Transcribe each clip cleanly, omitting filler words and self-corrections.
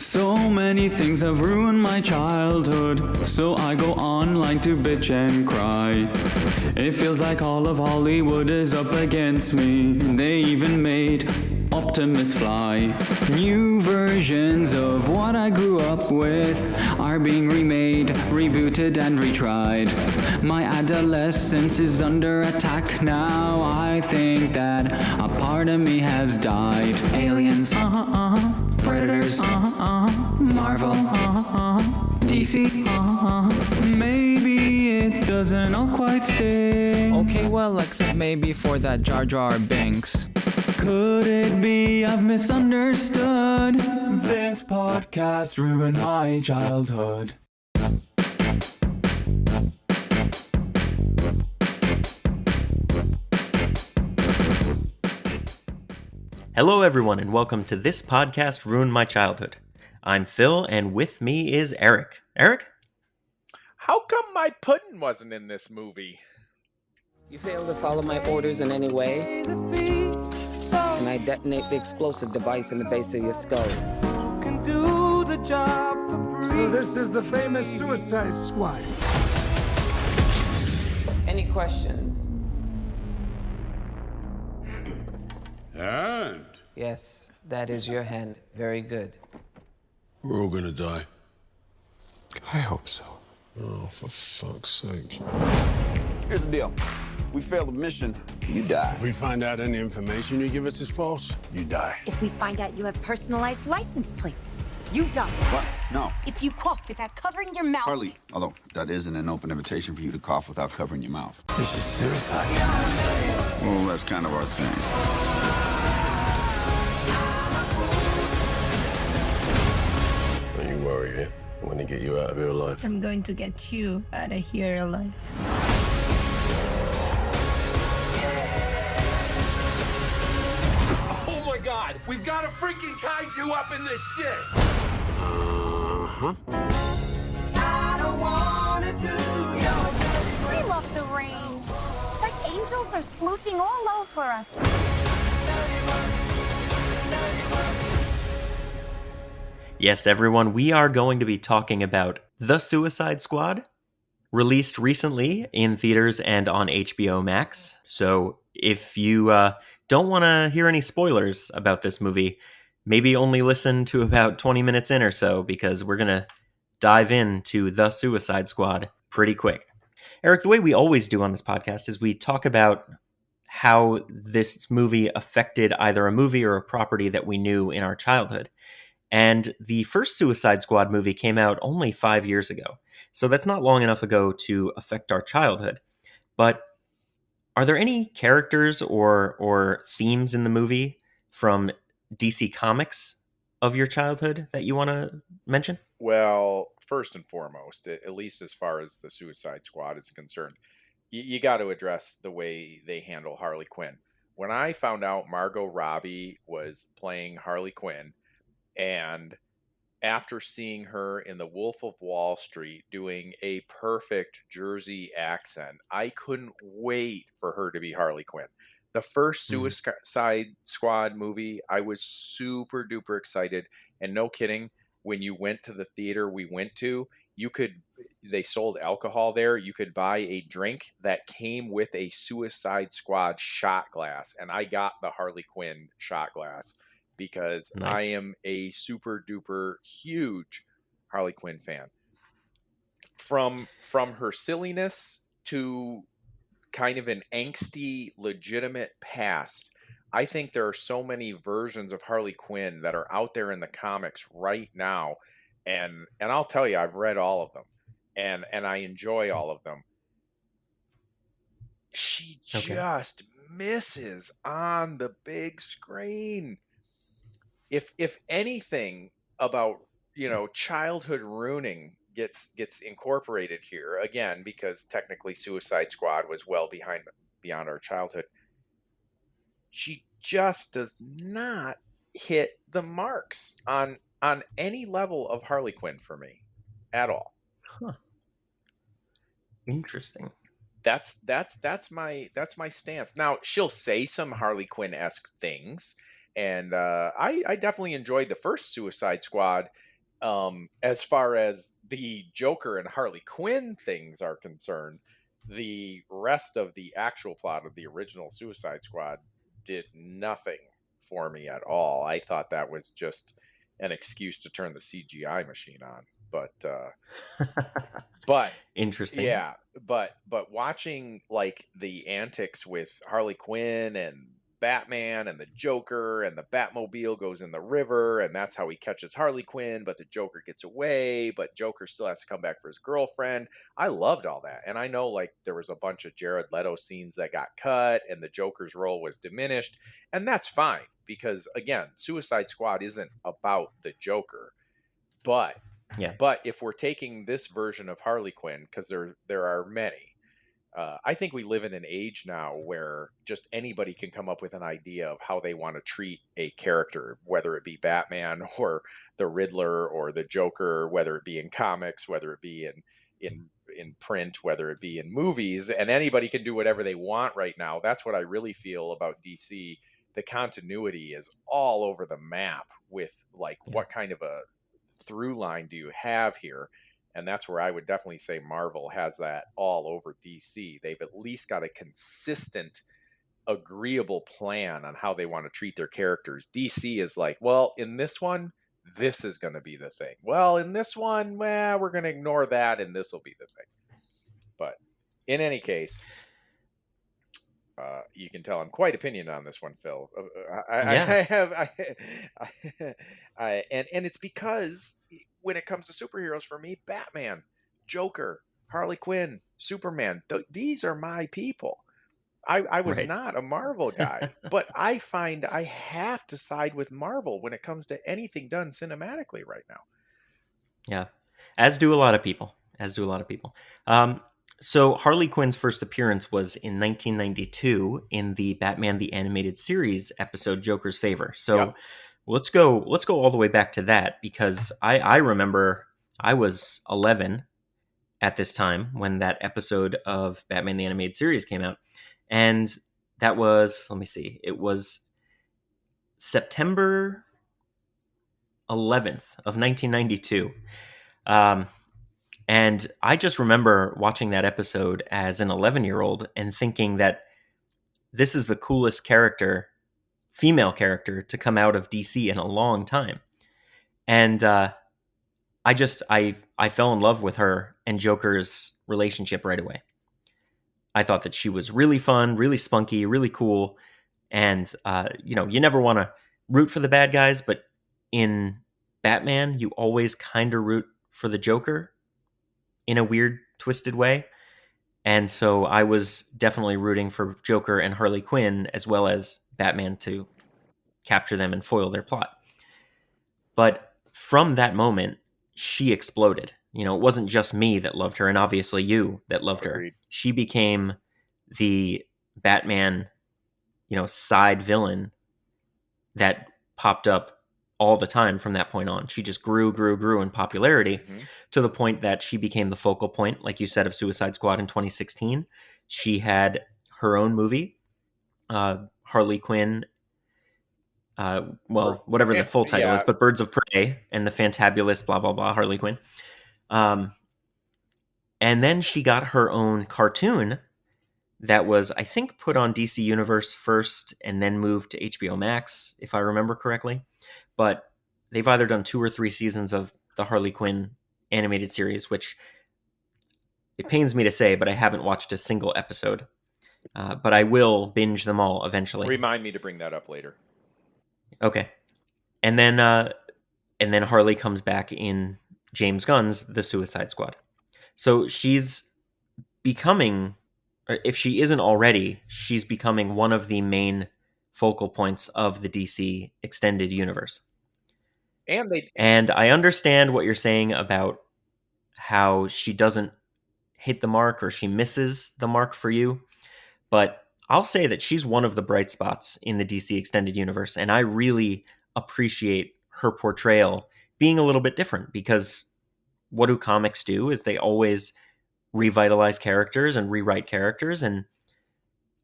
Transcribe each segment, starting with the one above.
So many things have ruined my childhood, so I go online to bitch and cry. It feels like all of Hollywood is up against me. They even made Optimus fly. New versions of what I grew up with are being remade, rebooted and retried. My adolescence is under attack now. I think that a part of me has died. Aliens, Predators, Marvel, DC, maybe it doesn't all quite stay. Okay, well, except maybe for that Jar Jar Binks. Could it be I've misunderstood? This podcast ruined my childhood. Hello everyone and welcome to This Podcast Ruined My Childhood. I'm Phil and with me is Eric. Eric? How come my pudding wasn't in this movie? You fail to follow my orders in any way, and I detonate the explosive device in the base of your skull. Can do the job for free. So this is the famous Suicide Squad. Any questions? And Yes, that is your hand. Very good. we're all gonna die. I hope so. Oh, for fuck's sake. Here's the deal. We fail the mission, you die. If we find out any information you give us is false, you die. If we find out you have personalized license plates, you die. What? No. If you cough without covering your mouth. Hardly. Although, that isn't an open invitation for you to cough without covering your mouth. This is suicide. Well, that's kind of our thing. Don't you worry, eh? I want to get you out of here alive. I'm going to get you out of here alive. Oh my god, we've got a freaking kaiju up in this shit! Uh-huh. We love the rain. It's like angels are splooching all over us. Yes, everyone, we are going to be talking about The Suicide Squad, released recently in theaters and on HBO Max. So if you don't want to hear any spoilers about this movie, maybe only listen to about 20 minutes in or so, because we're going to dive into The Suicide Squad pretty quick. Eric, the way we always do on this podcast is we talk about how this movie affected either a movie or a property that we knew in our childhood. And the first Suicide Squad movie came out only 5 years ago. So that's not long enough ago to affect our childhood. But are there any characters or themes in the movie from DC Comics of your childhood that you want to mention? Well, first and foremost, at least as far as the Suicide Squad is concerned, you got to address the way they handle Harley Quinn. When I found out Margot Robbie was playing Harley Quinn, and after seeing her in The Wolf of Wall Street doing a perfect Jersey accent, I couldn't wait for her to be Harley Quinn. The first Suicide Squad movie, I was super duper excited. And no kidding, when you went to the theater we went to, they sold alcohol there. You could buy a drink that came with a Suicide Squad shot glass. And I got the Harley Quinn shot glass, because Nice. I am a super duper huge Harley Quinn fan. From her silliness to kind of an angsty, legitimate past, I think there are so many versions of Harley Quinn that are out there in the comics right now. And I'll tell you, I've read all of them, and I enjoy all of them. She just misses on the big screen. If anything about, childhood ruining gets incorporated here, again, because technically Suicide Squad was well beyond our childhood, she just does not hit the marks on any level of Harley Quinn for me at all. Huh. Interesting. That's my stance. Now, she'll say some Harley Quinn-esque things, And I definitely enjoyed the first Suicide Squad. As far as the Joker and Harley Quinn things are concerned, the rest of the actual plot of the original Suicide Squad did nothing for me at all. I thought that was just an excuse to turn the CGI machine on. But Interesting. yeah, but watching like the antics with Harley Quinn and Batman and the Joker, and the Batmobile goes in the river, and that's how he catches Harley Quinn, but the Joker gets away, but Joker still has to come back for his girlfriend. I loved all that. And I know like there was a bunch of Jared Leto scenes that got cut and the Joker's role was diminished, and that's fine because again, Suicide Squad isn't about the Joker. But Yeah. but if we're taking this version of Harley Quinn, because there are many, I think we live in an age now where just anybody can come up with an idea of how they want to treat a character, whether it be Batman or the Riddler or the Joker, whether it be in comics, whether it be in print, whether it be in movies, and anybody can do whatever they want right now. That's what I really feel about DC. The continuity is all over the map with like what kind of a through line do you have here? And that's where I would definitely say Marvel has that all over DC. They've at least got a consistent, agreeable plan on how they want to treat their characters. DC is like, well, in this one, this is going to be the thing. Well, in this one, well, we're going to ignore that and this will be the thing. But in any case, you can tell I'm quite opinionated on this one, Phil. And it's because when it comes to superheroes, for me, Batman, Joker, Harley Quinn, Superman, these are my people. I was not a Marvel guy, but I find I have to side with Marvel when it comes to anything done cinematically right now. Yeah, as do a lot of people. So Harley Quinn's first appearance was in 1992 in the Batman the Animated Series episode Joker's Favor. So let's go all the way back to that, because I remember I was 11 at this time when that episode of Batman the Animated Series came out. And that was, let me see, it was September 11th of 1992. And I just remember watching that episode as an 11-year-old and thinking that this is the coolest character, female character, to come out of DC in a long time. And I fell in love with her and Joker's relationship right away. I thought that she was really fun, really spunky, really cool. And, you never want to root for the bad guys, but in Batman, you always kind of root for the Joker in a weird, twisted way. And so I was definitely rooting for Joker and Harley Quinn, as well as Batman, to capture them and foil their plot. But from that moment, she exploded. It wasn't just me that loved her, and obviously you that loved her. She became the Batman, side villain that popped up all the time from that point on. She just grew in popularity to the point that she became the focal point, like you said, of Suicide Squad in 2016. She had her own movie, Harley Quinn, whatever the full title is, but Birds of Prey and the Fantabulous blah, blah, blah, Harley Quinn. And then she got her own cartoon that was, I think, put on DC Universe first and then moved to HBO Max, if I remember correctly. But they've either done 2 or 3 seasons of the Harley Quinn animated series, which it pains me to say, but I haven't watched a single episode. But I will binge them all eventually. Remind me to bring that up later. Okay. And then Harley comes back in James Gunn's The Suicide Squad. So she's becoming, or if she isn't already, she's becoming one of the focal points of the DC extended universe. And I understand what you're saying about how she doesn't hit the mark or she misses the mark for you, but I'll say that she's one of the bright spots in the DC extended universe, and I really appreciate her portrayal being a little bit different, because what do comics do is they always revitalize characters and rewrite characters, and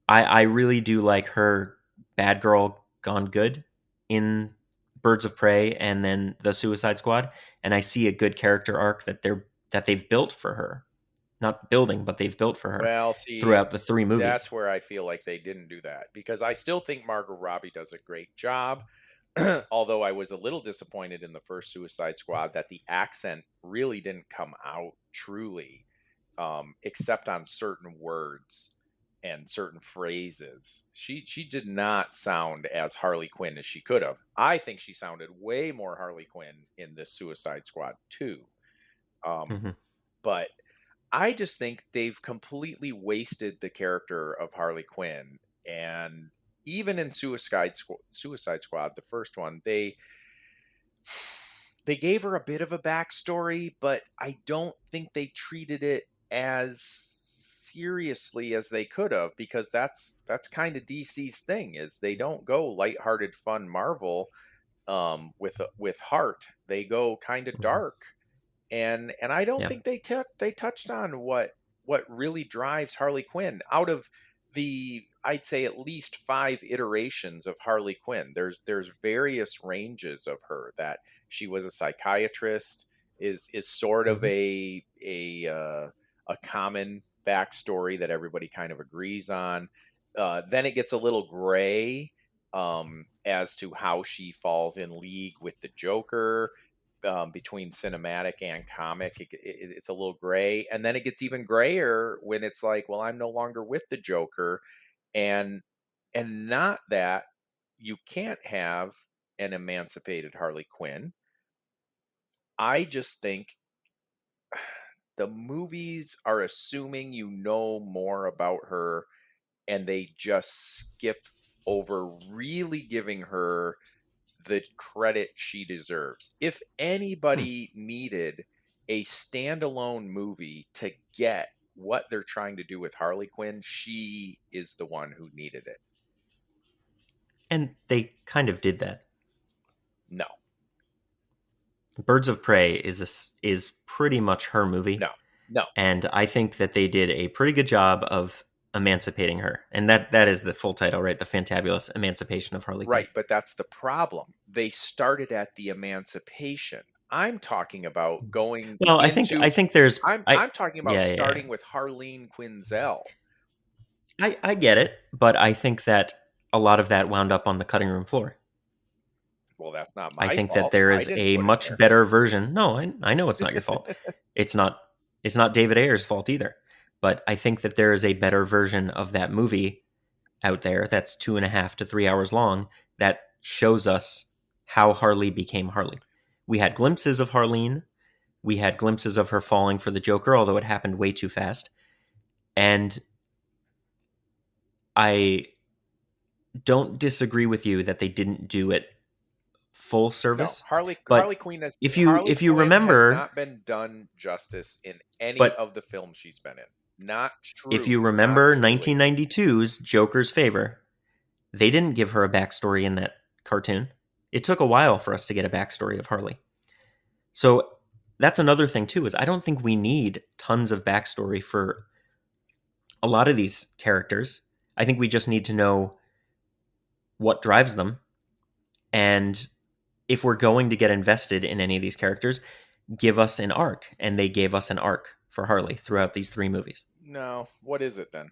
I really do like her bad girl gone good in Birds of Prey and then the Suicide Squad, and I see a good character arc that they've built for her. Not building, but they've built for her Well, see, throughout the 3 movies. that's where I feel like they didn't do that, because I still think Margot Robbie does a great job. Although I was a little disappointed in the first Suicide Squad that the accent really didn't come out truly, except on certain words and certain phrases. She did not sound as Harley Quinn as she could have. I think she sounded way more Harley Quinn in this Suicide Squad too. Mhm. But I just think they've completely wasted the character of Harley Quinn. And even in Suicide Squad, the first one, they gave her a bit of a backstory, but I don't think they treated it as seriously as they could have, because that's kind of DC's thing, is they don't go lighthearted fun Marvel with heart. They go kind of Mhm. dark, and I don't Yeah. think they touched on what really drives Harley Quinn out of the, I'd say, at least 5 iterations of Harley Quinn. There's various ranges of her. That she was a psychiatrist is sort of Mhm. a common backstory that everybody kind of agrees on. Then it gets a little gray as to how she falls in league with the Joker. Between cinematic and comic, it's a little gray, and then it gets even grayer when it's like, well, I'm no longer with the Joker, and not that you can't have an emancipated Harley Quinn. I just think the movies are assuming you know more about her, and they just skip over really giving her the credit she deserves. If Hmm. anybody needed a standalone movie to get what they're trying to do with Harley Quinn, she is the one who needed it. And they kind of did that. No, Birds of Prey is pretty much her movie, no, no. and I think that they did a pretty good job of emancipating her. And that is the full title, right? The Fantabulous Emancipation of Harley Quinn. Right, but that's the problem. They started at the emancipation. I'm talking about going Well, I into think there's I'm talking about yeah. starting with Harleen Quinzel. I get it, but I think that a lot of that wound up on the cutting room floor. Well, that's not I my think that fault. there I is didn't a put it much there. better version. No, I know it's not your fault. It's not David Ayer's fault either. But I think that there is a better version of that movie out there that's 2.5 to 3 hours long that shows us how Harley became Harley. We had glimpses of Harleen. We had glimpses of her falling for the Joker, although it happened way too fast. And I don't disagree with you that they didn't do it full No, service. Harley But Harley if you Quinn has remember, not been done justice in any but of the films she's been in. Not if you truly, not remember truly. 1992's Joker's Favor, they didn't give her a backstory in that cartoon. It took a while for us to get a backstory of Harley. So that's another thing too, is I don't think we need tons of backstory for a lot of these characters. I think we just need to know what drives them. And if we're going to get invested in any of these characters, give us an arc. And they gave us an arc for Harley throughout these 3 movies. No, what is it then?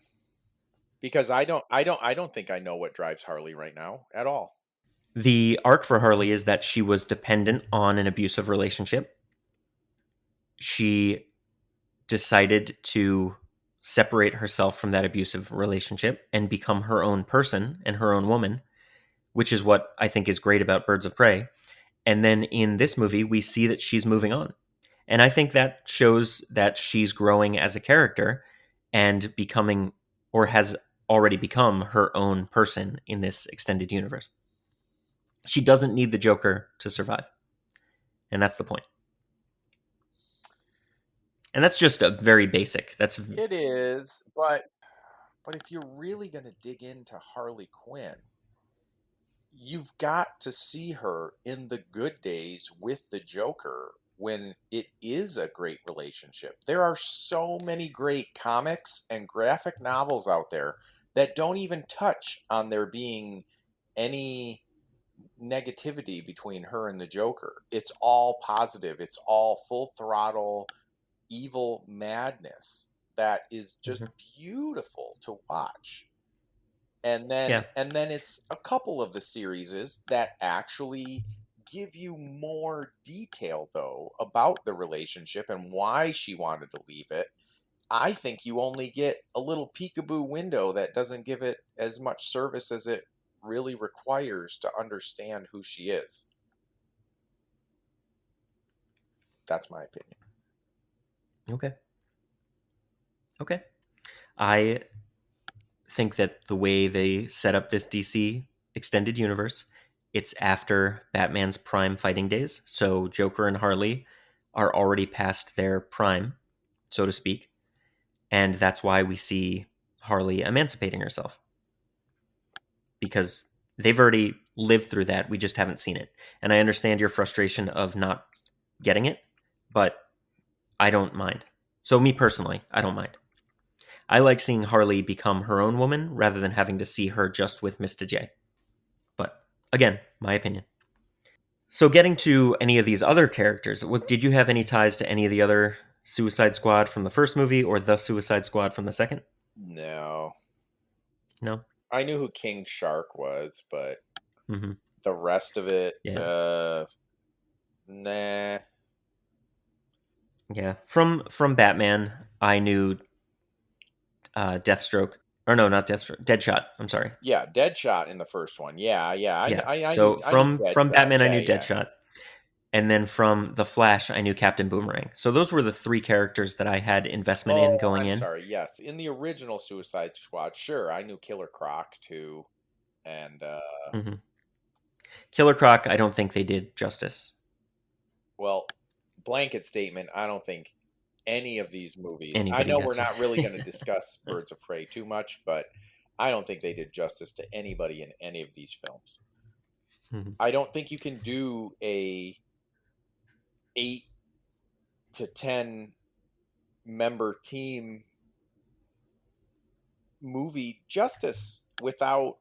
Because I don't think I know what drives Harley right now at all. The arc for Harley is that she was dependent on an abusive relationship. She decided to separate herself from that abusive relationship and become her own person and her own woman, which is what I think is great about Birds of Prey. And then in this movie, we see that she's moving on. And I think that shows that she's growing as a character and becoming, or has already become, her own person in this extended universe. She doesn't need the Joker to survive. And that's the point. And that's just a very basic. It is, but if you're really going to dig into Harley Quinn, you've got to see her in the good days with the Joker when it is a great relationship. There are so many great comics and graphic novels out there that don't even touch on there being any negativity between her and the Joker. It's all positive. It's all full throttle evil madness that is just beautiful to watch. And then it's a couple of the series that actually give you more detail though about the relationship and why she wanted to leave it. I think you only get a little peekaboo window that doesn't give it as much service as it really requires to understand who she is. That's my opinion. Okay. I think that the way they set up this DC extended universe, it's after Batman's prime fighting days. So Joker and Harley are already past their prime, so to speak. And that's why we see Harley emancipating herself. Because they've already lived through that. We just haven't seen it. And I understand your frustration of not getting it, but I don't mind. So me personally, I don't mind. I like seeing Harley become her own woman rather than having to see her just with Mr. J. But again, my opinion. So getting to any of these other characters, did you have any ties to any of the other Suicide Squad from the first movie or the Suicide Squad from the second? No. No? I knew who King Shark was, but Mm-hmm. the rest of it, nah. Yeah, from Batman, I knew Deathstroke. Or no, not Deathstroke. Deadshot. I'm sorry. Yeah, Deadshot in the first one. Yeah. I So knew from Deadshot. Batman, I Yeah, knew yeah. Deadshot. And then from The Flash, I knew Captain Boomerang. So those were the three characters that I had investment in going in. Sorry. Yes, in the original Suicide Squad, sure, I knew Killer Croc too, and Mm-hmm. Killer Croc, I don't think they did justice. Well, blanket statement, I don't think any of these movies. I Anybody know got we're you. not really going to discuss Birds of Prey too much, but I don't think they did justice to anybody in any of these films. Mm-hmm. I don't think you can do a 8 to 10 member team movie justice without,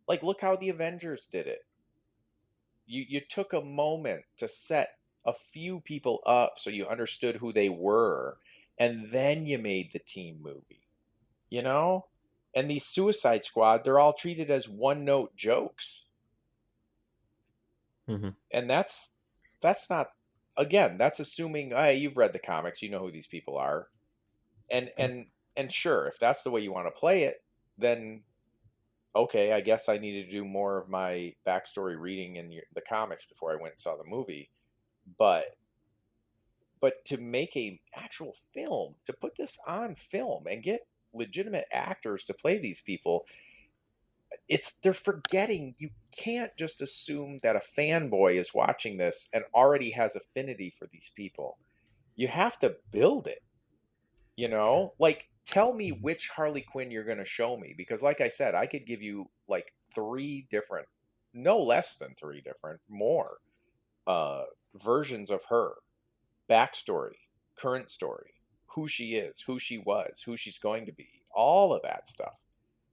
like, look how the Avengers did it. You took a moment to set a few people up so you understood who they were, and then you made the team movie, you know? And these Suicide Squad, they're all treated as one note jokes. Mm-hmm. And that's not, again, that's assuming, hey, you've read the comics, you know who these people are. And sure, if that's the way you want to play it, then okay, I guess I need to do more of my backstory reading in the comics before I went and saw the movie. But to make a actual film, to put this on film and get legitimate actors to play these people, they're forgetting you can't just assume that a fanboy is watching this and already has affinity for these people. You have to build it. Like, tell me which Harley Quinn you're going to show me, because like I said, I could give you like no less than three different more versions of her backstory, current story, who she is, who she was, who she's going to be, all of that stuff.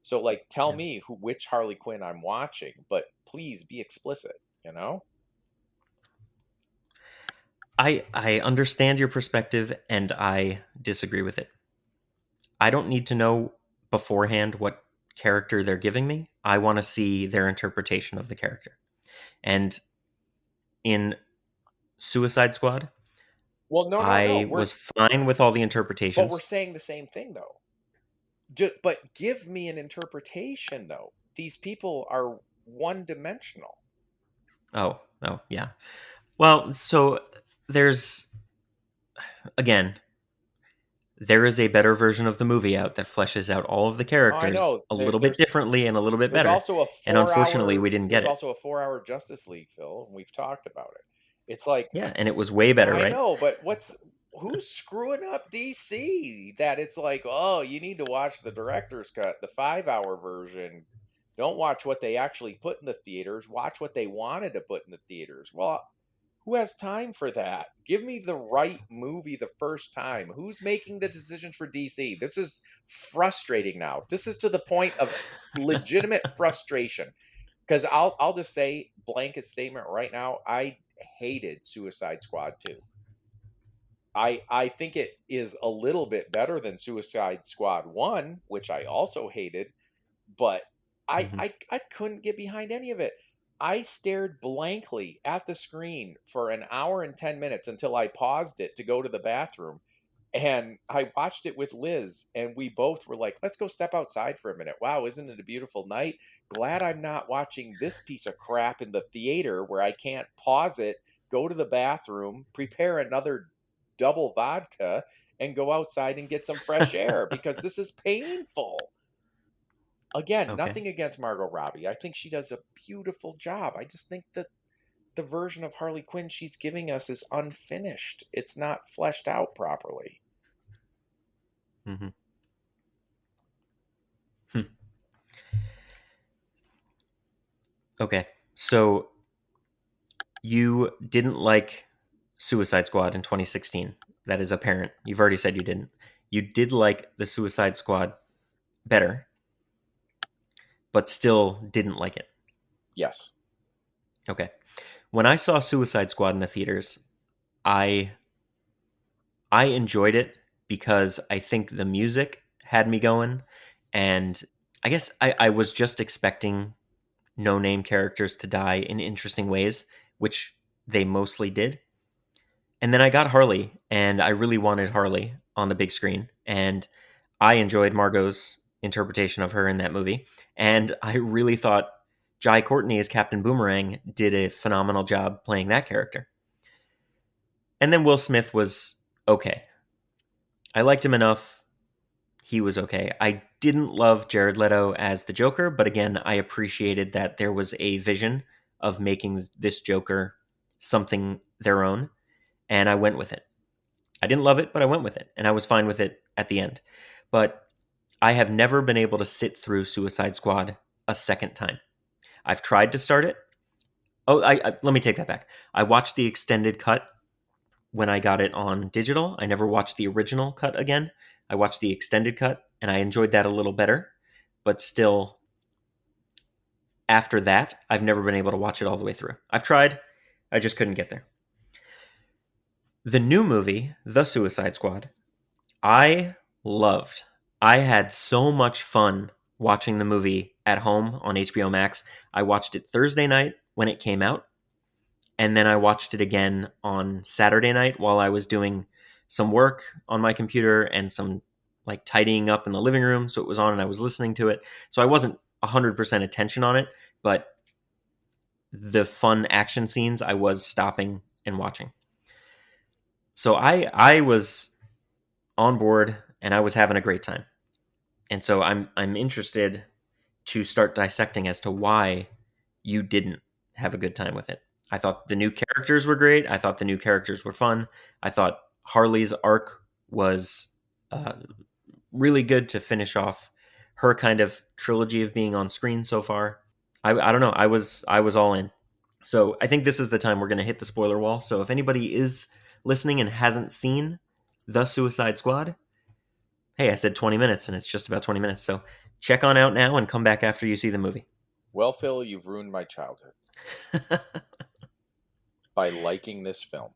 So, like, tell me which Harley Quinn I'm watching, but please be explicit, I understand your perspective, and I disagree with it. I don't need to know beforehand what character they're giving me. I want to see their interpretation of the character. And in Suicide Squad, well, no. I was fine with all the interpretations. But we're saying the same thing, though. But give me an interpretation, though. These people are one-dimensional. Oh, yeah. Well, so there's, again, there is a better version of the movie out that fleshes out all of the characters a little bit differently and a little bit better. Also and unfortunately, we didn't get it. There's also a 4-hour Justice League, Phil, and we've talked about it. It's like, yeah, and it was way better, right? I know, but who's screwing up DC? That it's like, oh, you need to watch the director's cut, the 5-hour version. Don't watch what they actually put in the theaters. Watch what they wanted to put in the theaters. Well, who has time for that? Give me the right movie the first time. Who's making the decisions for DC? This is frustrating now. This is to the point of legitimate frustration. Because I'll just say blanket statement right now. I hated Suicide Squad 2. I think it is a little bit better than Suicide Squad 1, which I also hated, but I couldn't get behind any of it. I stared blankly at the screen for an hour and 10 minutes until I paused it to go to the bathroom. And I watched it with Liz, and we both were like, let's go step outside for a minute. Wow, isn't it a beautiful night? Glad I'm not watching this piece of crap in the theater where I can't pause it, go to the bathroom, prepare another double vodka, and go outside and get some fresh air because this is painful. Again, Okay. nothing against Margot Robbie. I think she does a beautiful job. I just think that the version of Harley Quinn she's giving us is unfinished. It's not fleshed out properly. Mm-hmm. Okay, so you didn't like Suicide Squad in 2016. That is apparent. You've already said you didn't. You did like the Suicide Squad better, but still didn't like it. Yes. Okay. When I saw Suicide Squad in the theaters, I enjoyed it because I think the music had me going, and I guess I was just expecting no-name characters to die in interesting ways, which they mostly did. And then I got Harley, and I really wanted Harley on the big screen, and I enjoyed Margot's interpretation of her in that movie, and I really thought Jai Courtney as Captain Boomerang did a phenomenal job playing that character. And then Will Smith was okay. I liked him enough. He was okay. I didn't love Jared Leto as the Joker, but again, I appreciated that there was a vision of making this Joker something their own, and I went with it. I didn't love it, but I went with it, and I was fine with it at the end. But I have never been able to sit through Suicide Squad a second time. I've tried to start it. Oh, let me take that back. I watched the extended cut when I got it on digital. I never watched the original cut again. I watched the extended cut, and I enjoyed that a little better. But still, after that, I've never been able to watch it all the way through. I've tried. I just couldn't get there. The new movie, The Suicide Squad, I loved. I had so much fun watching the movie at home on HBO Max. I watched it Thursday night when it came out, and then I watched it again on Saturday night while I was doing some work on my computer and some like tidying up in the living room. So it was on and I was listening to it. So I wasn't 100% attention on it, but the fun action scenes I was stopping and watching. So I was on board and I was having a great time. And so I'm interested to start dissecting as to why you didn't have a good time with it. I thought the new characters were great. I thought the new characters were fun. I thought Harley's arc was really good to finish off her kind of trilogy of being on screen so far. I don't know. I was all in. So I think this is the time we're going to hit the spoiler wall. So if anybody is listening and hasn't seen The Suicide Squad, hey, I said 20 minutes and it's just about 20 minutes. So check on out now and come back after you see the movie. Well, Phil, you've ruined my childhood by liking this film.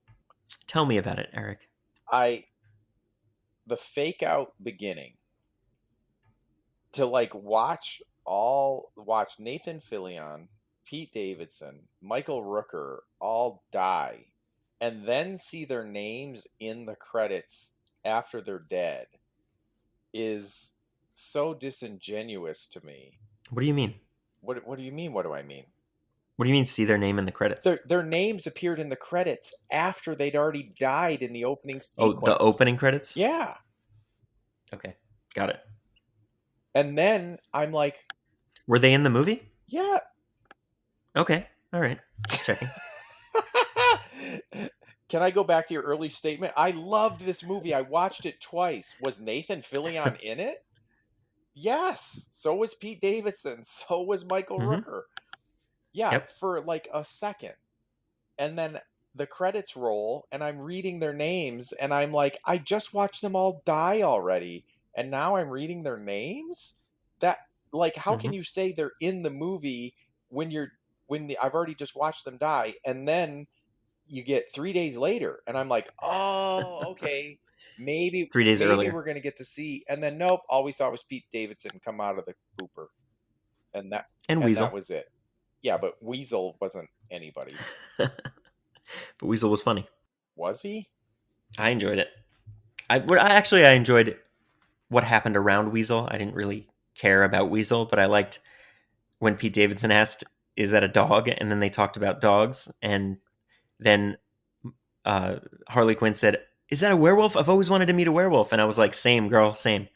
Tell me about it, Eric. The fake out beginning to like watch Nathan Fillion, Pete Davidson, Michael Rooker all die and then see their names in the credits after they're dead is so disingenuous to me. What do you mean? What do you mean? What do I mean? What do you mean see their name in the credits? Their names appeared in the credits after they'd already died in the opening sequence. Oh, the opening credits? Yeah. Okay, got it. And then I'm like... Were they in the movie? Yeah. Okay, all right. Just checking. Can I go back to your early statement? I loved this movie. I watched it twice. Was Nathan Fillion in it? Yes. So was Pete Davidson. So was Michael Rooker. Yeah, for like a second. And then the credits roll and I'm reading their names and I'm like, I just watched them all die already. And now I'm reading their names? That, like, how can you say they're in the movie when I've already just watched them die, and then you get 3 days later, and I'm like, oh, okay, maybe 3 days earlier. we're gonna get to see, and then nope, all we saw was Pete Davidson come out of the pooper, and Weasel. that was it. Yeah, but Weasel wasn't anybody. But Weasel was funny. Was he? I enjoyed it. I enjoyed what happened around Weasel. I didn't really care about Weasel, but I liked when Pete Davidson asked, "Is that a dog?" And then they talked about dogs, and then Harley Quinn said, "Is that a werewolf? I've always wanted to meet a werewolf." And I was like, "Same, girl, same."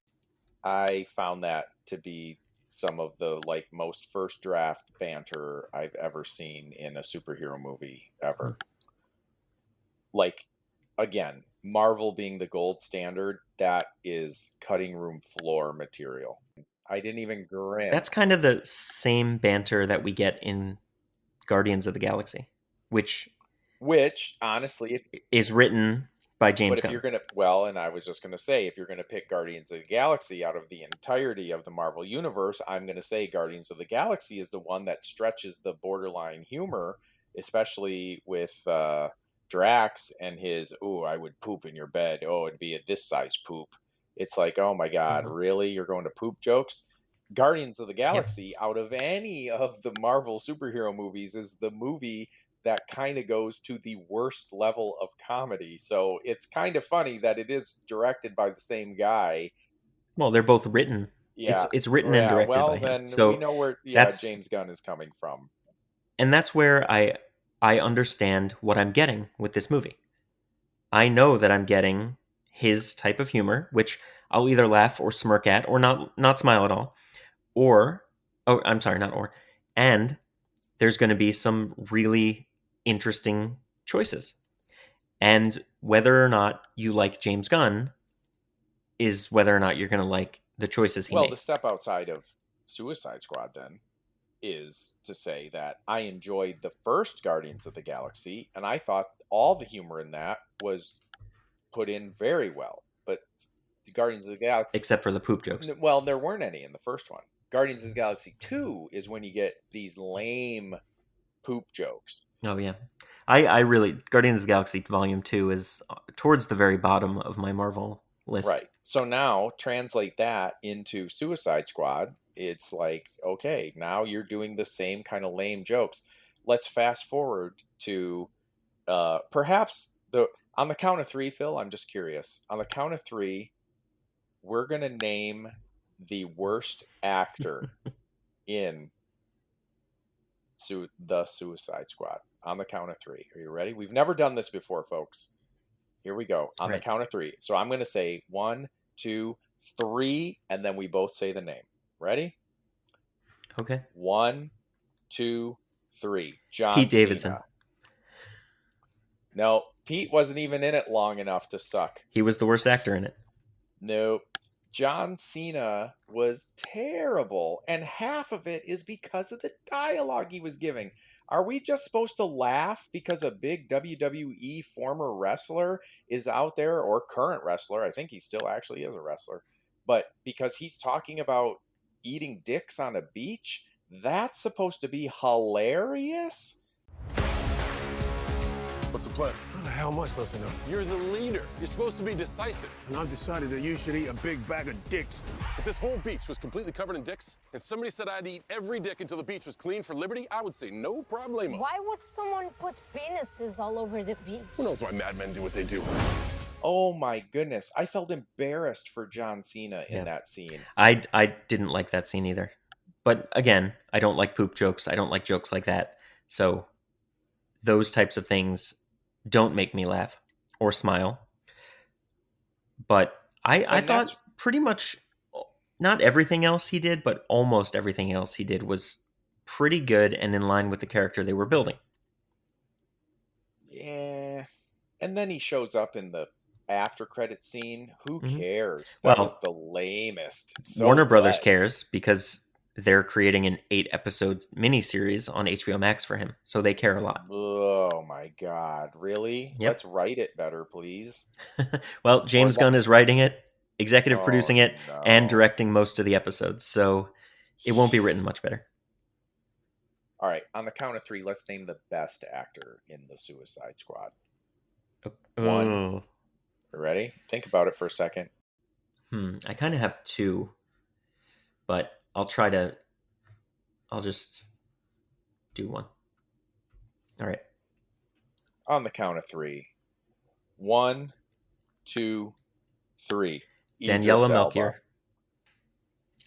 I found that to be some of the most first draft banter I've ever seen in a superhero movie ever. Like, again, Marvel being the gold standard, that is cutting room floor material. I didn't even grin. That's kind of the same banter that we get in Guardians of the Galaxy, which honestly is written by James Gunn. If you're gonna, and I was just gonna say, if you're gonna pick Guardians of the Galaxy out of the entirety of the Marvel universe, I'm gonna say Guardians of the Galaxy is the one that stretches the borderline humor, especially with Drax and his I would poop in your bed. Oh, it'd be a this size poop. It's like, oh my god, really? You're going to poop jokes? Guardians of the Galaxy, out of any of the Marvel superhero movies, is the movie that kind of goes to the worst level of comedy. So it's kind of funny that it is directed by the same guy. Well, they're both written. Yeah, it's written and directed by him. Then so we know where James Gunn is coming from. And that's where I understand what I'm getting with this movie. I know that I'm getting his type of humor, which I'll either laugh or smirk at, or not smile at all. And there's going to be some really interesting choices. And whether or not you like James Gunn is whether or not you're going to like the choices he made. Well, the step outside of Suicide Squad then is to say that I enjoyed the first Guardians of the Galaxy, and I thought all the humor in that was put in very well. But the Guardians of the Galaxy... Except for the poop jokes. Well, there weren't any in the first one. Guardians of the Galaxy 2 is when you get these lame poop jokes. Oh, yeah. I really... Guardians of the Galaxy Volume 2 is towards the very bottom of my Marvel list. Right. So now, translate that into Suicide Squad. It's like, okay, now you're doing the same kind of lame jokes. Let's fast forward to perhaps on the count of three, Phil, I'm just curious. On the count of three, we're going to name the worst actor in the Suicide Squad. On the count of three. Are you ready? We've never done this before, folks. Here we go. On the count of three. So I'm going to say 1, 2, 3, and then we both say the name. Ready? Okay. 1, 2, 3. John Pete Davidson. Cena. No, Pete wasn't even in it long enough to suck. He was the worst actor in it. Nope. John Cena was terrible, and half of it is because of the dialogue he was giving. Are we just supposed to laugh because a big WWE former wrestler is out there, or current wrestler? I think he still actually is a wrestler. But because he's talking about eating dicks on a beach, that's supposed to be hilarious? What's the plan? How the hell am I supposed to know? You're the leader. You're supposed to be decisive. And I've decided that you should eat a big bag of dicks. If this whole beach was completely covered in dicks, and somebody said I'd eat every dick until the beach was clean for liberty, I would say no problemo. Why would someone put penises all over the beach? Who knows why madmen do what they do? Oh my goodness. I felt embarrassed for John Cena in that scene. I didn't like that scene either. But again, I don't like poop jokes. I don't like jokes like that. So those types of things don't make me laugh or smile. But I thought pretty much not everything else he did, but almost everything else he did was pretty good and in line with the character they were building. Yeah. And then he shows up in the after credit scene. Who cares? That was the lamest. So Warner Brothers cares because they're creating an 8-episode miniseries on HBO Max for him, so they care a lot. Oh my God, really? Yep. Let's write it better, please. Well, James Gunn is writing it, executive producing it, and directing most of the episodes, so it won't be written much better. All right, on the count of 3, let's name the best actor in the Suicide Squad. One. Oh. You ready? Think about it for a second. I kind of have 2, but I'll just do 1. All right. On the count of 3. 1, 2, 3. Daniela Idris Elba. Melchior.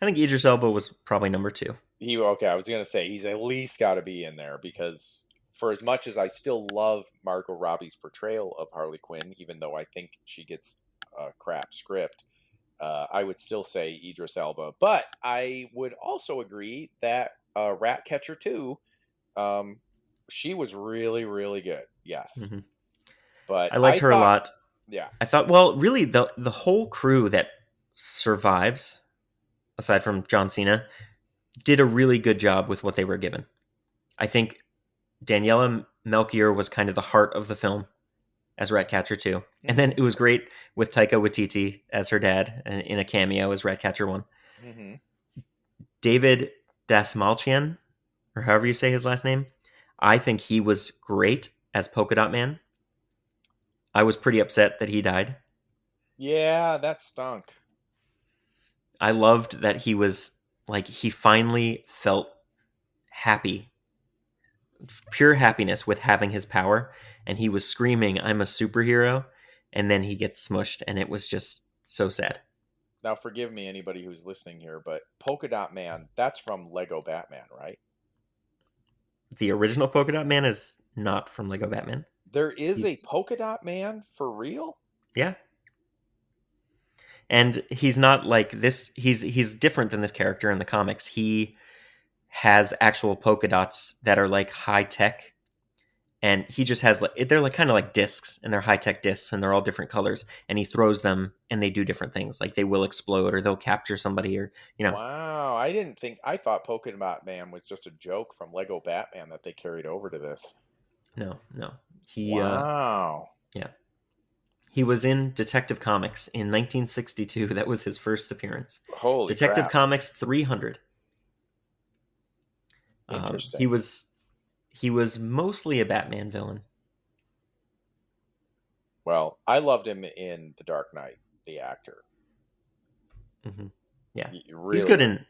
I think Idris Elba was probably number 2. Okay, I was going to say he's at least got to be in there because for as much as I still love Margot Robbie's portrayal of Harley Quinn, even though I think she gets a crap script, I would still say Idris Elba. But I would also agree that Ratcatcher 2, she was really, really good. Yes. Mm-hmm. But I liked her a lot. Yeah. I thought, well, really, the whole crew that survives, aside from John Cena, did a really good job with what they were given. I think Daniela Melchior was kind of the heart of the film as Ratcatcher 2. Mm-hmm. And then it was great with Taika Waititi as her dad in a cameo as Ratcatcher 1. Mm-hmm. David Dastmalchian, or however you say his last name, I think he was great as Polka Dot Man. I was pretty upset that he died. Yeah, that stunk. I loved that he was like, he finally felt happy, pure happiness with having his power, and he was screaming, "I'm a superhero," and then he gets smushed, and it was just so sad. Now, forgive me, anybody who's listening here, but Polka Dot Man, that's from Lego Batman, right? The original Polka Dot Man is not from Lego Batman. There is a Polka Dot Man for real? Yeah. And he's not like this. He's different than this character in the comics. He has actual polka dots that are like high tech, and he just has like, they're like kind of like discs, and they're high tech discs, and they're all different colors. And he throws them, and they do different things. Like they will explode, or they'll capture somebody, or Wow, I thought Polka Dot Man was just a joke from Lego Batman that they carried over to this. No. Wow. Yeah. He was in Detective Comics in 1962. That was his first appearance. Holy Detective crap. Comics 300. Interesting. He was mostly a Batman villain. Well, I loved him in The Dark Knight, the actor. Mm-hmm. Yeah, really he's good in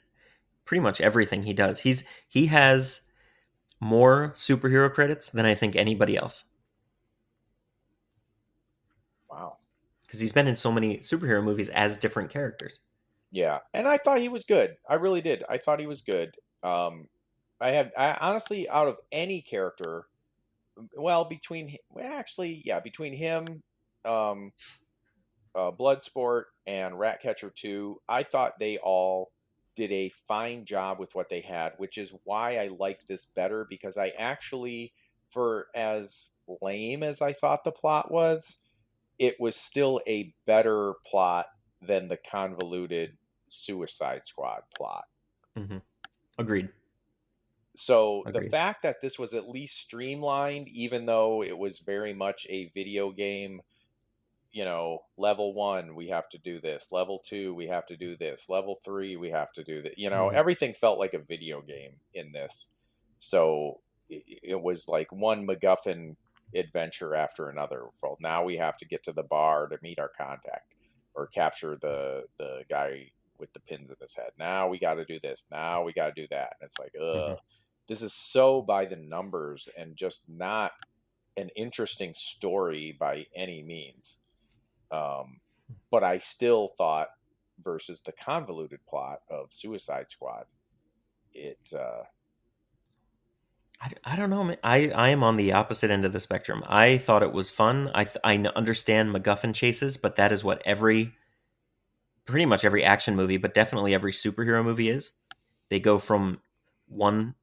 pretty much everything he does. He has more superhero credits than I think anybody else. Wow. Because he's been in so many superhero movies as different characters. Yeah, and I thought he was good. I really did. I thought he was good. I honestly, out of any character, well, between him, Bloodsport and Ratcatcher 2, I thought they all did a fine job with what they had, which is why I liked this better, because I actually, for as lame as I thought the plot was, it was still a better plot than the convoluted Suicide Squad plot. Mm-hmm. Agreed. So the fact that this was at least streamlined, even though it was very much a video game, level 1, we have to do this. Level 2, we have to do this. Level 3, we have to do that. Everything felt like a video game in this. So it was like one MacGuffin adventure after another. Well, now we have to get to the bar to meet our contact or capture the guy with the pins in his head. Now we got to do this. Now we got to do that. And it's like, this is so by the numbers and just not an interesting story by any means. But I still thought, versus the convoluted plot of Suicide Squad, I don't know, man. I am on the opposite end of the spectrum. I thought it was fun. I understand MacGuffin chases, but that is what pretty much every action movie, but definitely every superhero movie is. They go from one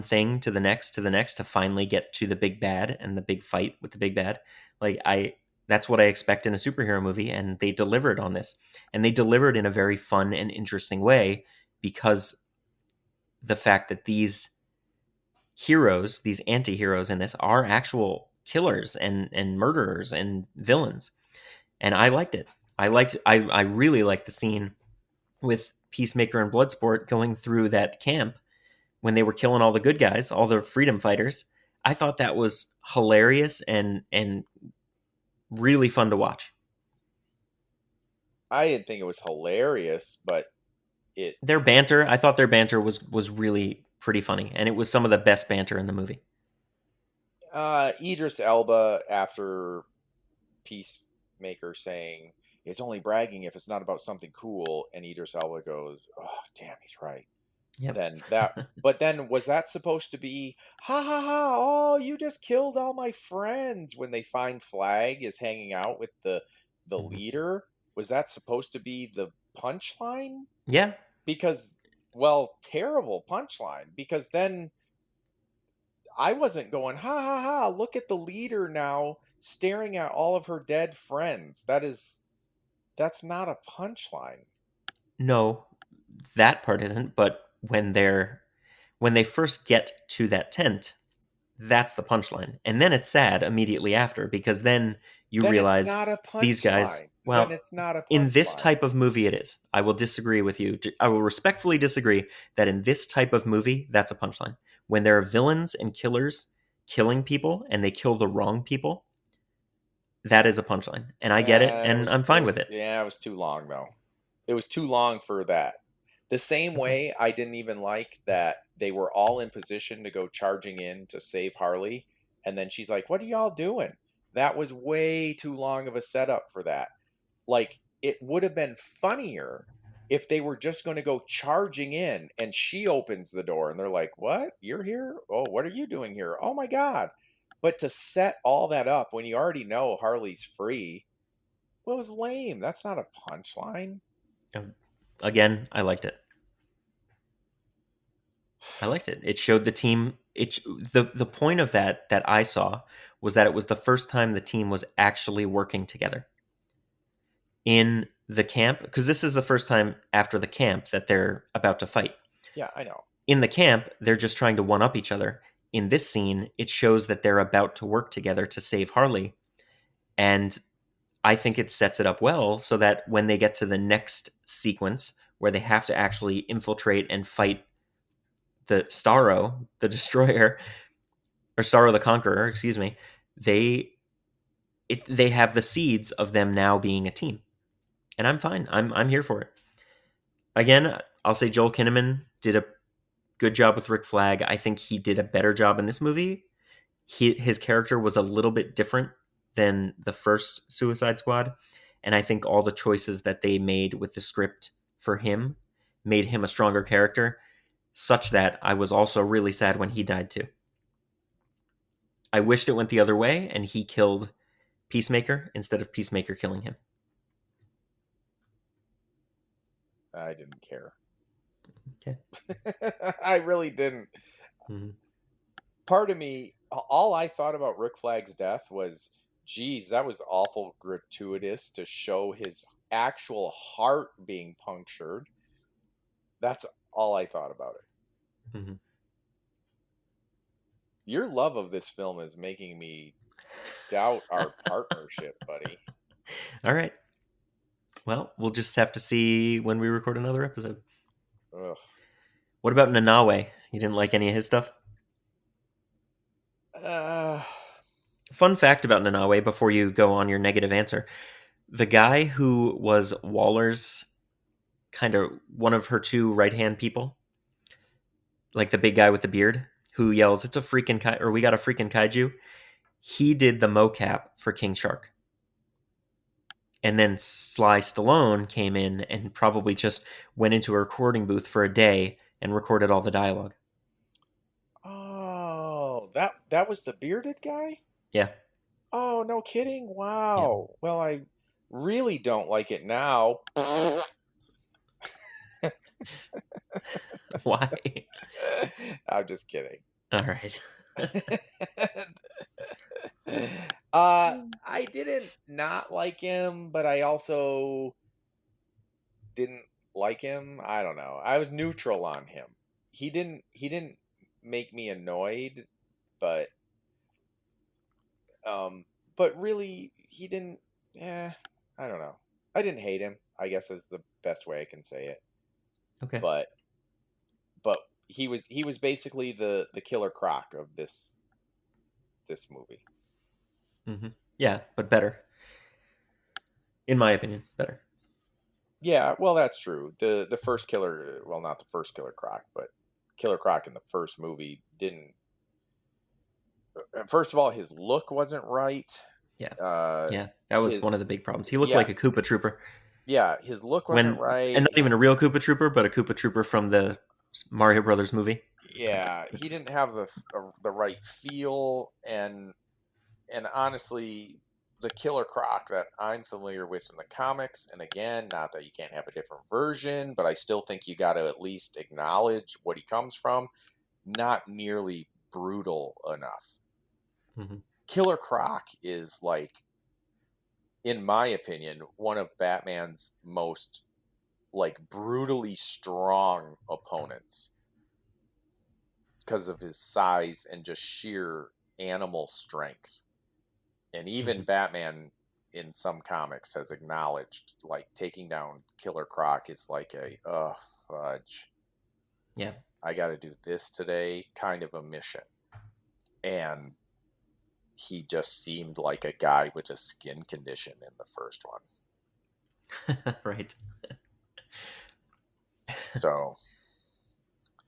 thing to the next to finally get to the big bad and the big fight with the big bad. That's what I expect in a superhero movie, and they delivered on this. And they delivered in a very fun and interesting way, because the fact that these heroes, these anti-heroes in this, are actual killers and murderers and villains. And I liked it. I really liked the scene with Peacemaker and Bloodsport going through that camp when they were killing all the good guys, all the freedom fighters. I thought that was hilarious and really fun to watch. I didn't think it was hilarious, but their banter, I thought their banter was really pretty funny, and it was some of the best banter in the movie. Idris Elba, after Peacemaker saying it's only bragging if it's not about something cool, and Idris Elba goes, "Oh, damn, he's right." Yep. Then but then was that supposed to be ha ha ha? Oh, you just killed all my friends when they find Flag is hanging out with the leader? Was that supposed to be the punchline? Yeah. Because, well, terrible punchline. Because then I wasn't going ha ha ha. Look at the leader now staring at all of her dead friends. That's not a punchline. No, that part isn't. But when they first get to that tent, that's the punchline, and then it's sad immediately after, because then you Then realize it's not a these guys. punchline. Well, then it's not a punchline. In this type of movie, it is. I will disagree with you. I will respectfully disagree that in this type of movie, that's a punchline. When there are villains and killers killing people, and they kill the wrong people, that is a punchline, and I get it, and I'm fine with it. Yeah, it was too long though. It was too long for that. The same way I didn't even like that they were all in position to go charging in to save Harley, and then she's like, "What are y'all doing?" That was way too long of a setup for that. Like, it would have been funnier if they were just going to go charging in and she opens the door and they're like, "What? You're here? Oh, what are you doing here? Oh my God." But to set all that up when you already know Harley's free, well, it was lame. That's not a punchline. Again, I liked it. It showed the team. The point of that I saw was that it was the first time the team was actually working together in the camp, because this is the first time after the camp that they're about to fight. Yeah, I know. In the camp, they're just trying to one up each other. In this scene, it shows that they're about to work together to save Harley, and I think it sets it up well so that when they get to the next sequence where they have to actually infiltrate and fight the Starro, the Destroyer, or Starro the Conqueror, excuse me, they have the seeds of them now being a team, and I'm fine. I'm here for it. Again, I'll say Joel Kinnaman did a good job with Rick Flag. I think he did a better job in this movie. His character was a little bit different than the first Suicide Squad, and I think all the choices that they made with the script for him made him a stronger character, such that I was also really sad when he died too. I wished it went the other way and he killed Peacemaker instead of Peacemaker killing him. I didn't care. Okay. I really didn't. Mm-hmm. Part of me, all I thought about Rick Flag's death was, geez, that was awful gratuitous to show his actual heart being punctured. That's all I thought about it. Mm-hmm. Your love of this film is making me doubt our partnership, buddy. All right. Well, we'll just have to see when we record another episode. Ugh. What about Nanawe? You didn't like any of his stuff? Fun fact about Nanawe before you go on your negative answer. The guy who was Waller's kind of one of her two right-hand people, like the big guy with the beard who yells, "It's a freaking or we got a freaking kaiju." He did the mocap for King Shark. And then Sly Stallone came in and probably just went into a recording booth for a day and recorded all the dialogue. Oh, that was the bearded guy? Yeah. Oh, no kidding? Wow. Yeah. Well, I really don't like it now. Why? I'm just kidding. All right. I didn't not like him, but I also didn't like him. I don't know. I was neutral on him. He didn't make me annoyed, but really he didn't. I don't know. I didn't hate him, I guess is the best way I can say it. Okay. But he was basically the Killer Croc of this movie. Mm-hmm. Yeah, but better. In my opinion, better. Yeah, well, that's true. The first Killer, well, not the first Killer Croc, but Killer Croc in the first movie didn't. First of all, his look wasn't right. Yeah, Uh, yeah, that was one of the big problems. He looked like a Koopa Trooper. Yeah, his look wasn't right. And not even a real Koopa Trooper, but a Koopa Trooper from the Mario Brothers movie. Yeah, he didn't have the right feel, and honestly, the Killer Croc that I'm familiar with in the comics, and again, not that you can't have a different version, but I still think you got to at least acknowledge what he comes from. Not nearly brutal enough. Mm-hmm. Killer Croc is like, in my opinion, one of Batman's most like brutally strong opponents because of his size and just sheer animal strength. And even Batman in some comics has acknowledged like taking down Killer Croc is like a fudge. Yeah. I got to do this today kind of a mission. And he just seemed like a guy with a skin condition in the first one. Right. So,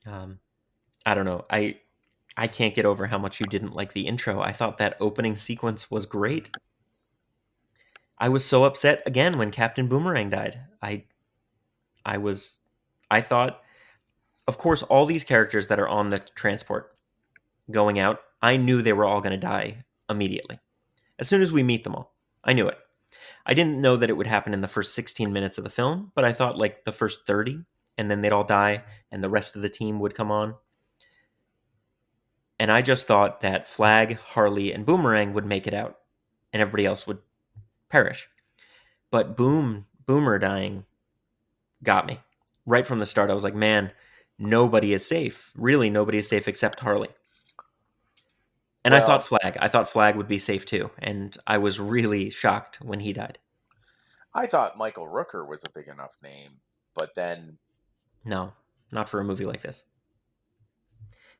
I don't know. I can't get over how much you didn't like the intro. I thought that opening sequence was great. I was so upset again when Captain Boomerang died. I thought, of course, all these characters that are on the transport going out, I knew they were all going to die immediately. As soon as we meet them all, I knew it. I didn't know that it would happen in the first 16 minutes of the film, but I thought like the first 30, and then they'd all die, and the rest of the team would come on. And I just thought that Flag, Harley, and Boomerang would make it out, and everybody else would perish. But Boomer dying got me. Right from the start, I was like, man, nobody is safe. Really, nobody is safe except Harley. And well, I thought Flag would be safe too, and I was really shocked when he died. I thought Michael Rooker was a big enough name, but then... No, not for a movie like this.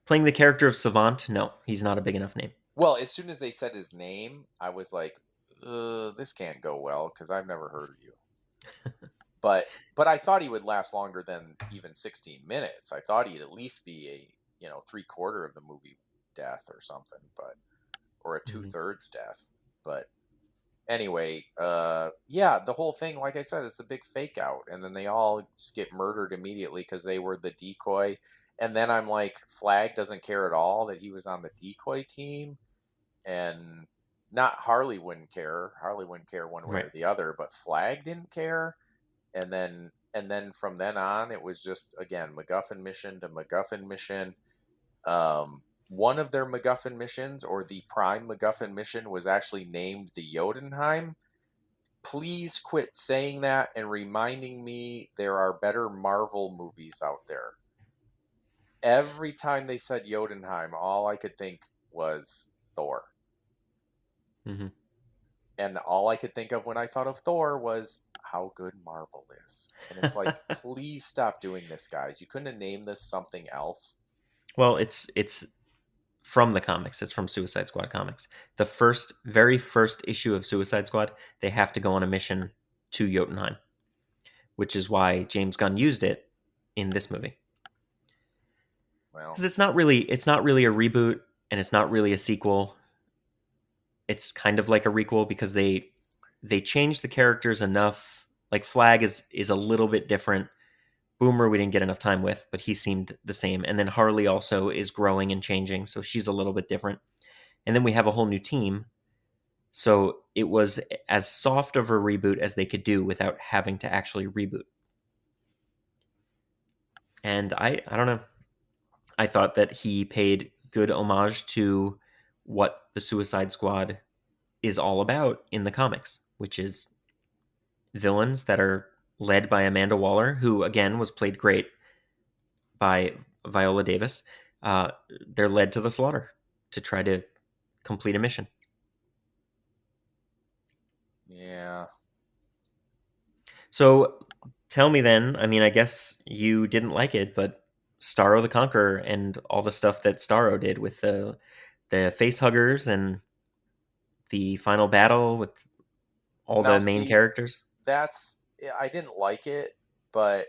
Playing the character of Savant, no, he's not a big enough name. Well, as soon as they said his name, I was like, this can't go well, because I've never heard of you. But I thought he would last longer than even 16 minutes. I thought he'd at least be a 3/4 of the movie death or something, or a 2/3 death. But anyway, yeah, the whole thing, like I said, it's a big fake out, and then they all just get murdered immediately because they were the decoy. And then I'm like, Flag doesn't care at all that he was on the decoy team, and not Harley wouldn't care. Harley wouldn't care one way or the other, but Flag didn't care. And then from then on, it was just, again, MacGuffin mission to MacGuffin mission. One of their MacGuffin missions, or the prime MacGuffin mission, was actually named the Jotunheim. Please quit saying that and reminding me there are better Marvel movies out there. Every time they said Jotunheim, all I could think was Thor. Mm-hmm. And all I could think of when I thought of Thor was how good Marvel is. And it's like, please stop doing this, guys. You couldn't have named this something else. Well, it's from the comics. It's from Suicide Squad comics. The very first issue of Suicide Squad, they have to go on a mission to Jotunheim, which is why James Gunn used it in this movie. Well, because it's not really a reboot, and it's not really a sequel. It's kind of like a requel because they changed the characters enough. Like Flag is a little bit different. Boomer we didn't get enough time with, but he seemed the same. And then Harley also is growing and changing, so she's a little bit different. And then we have a whole new team. So it was as soft of a reboot as they could do without having to actually reboot. And I don't know. I thought that he paid good homage to what the Suicide Squad is all about in the comics, which is villains that are led by Amanda Waller, who again was played great by Viola Davis. They're led to the slaughter to try to complete a mission. Yeah. So tell me then, I mean, I guess you didn't like it, but Starro the Conqueror and all the stuff that Starro did with the face huggers and the final battle with all Now, the main see, characters. I didn't like it, but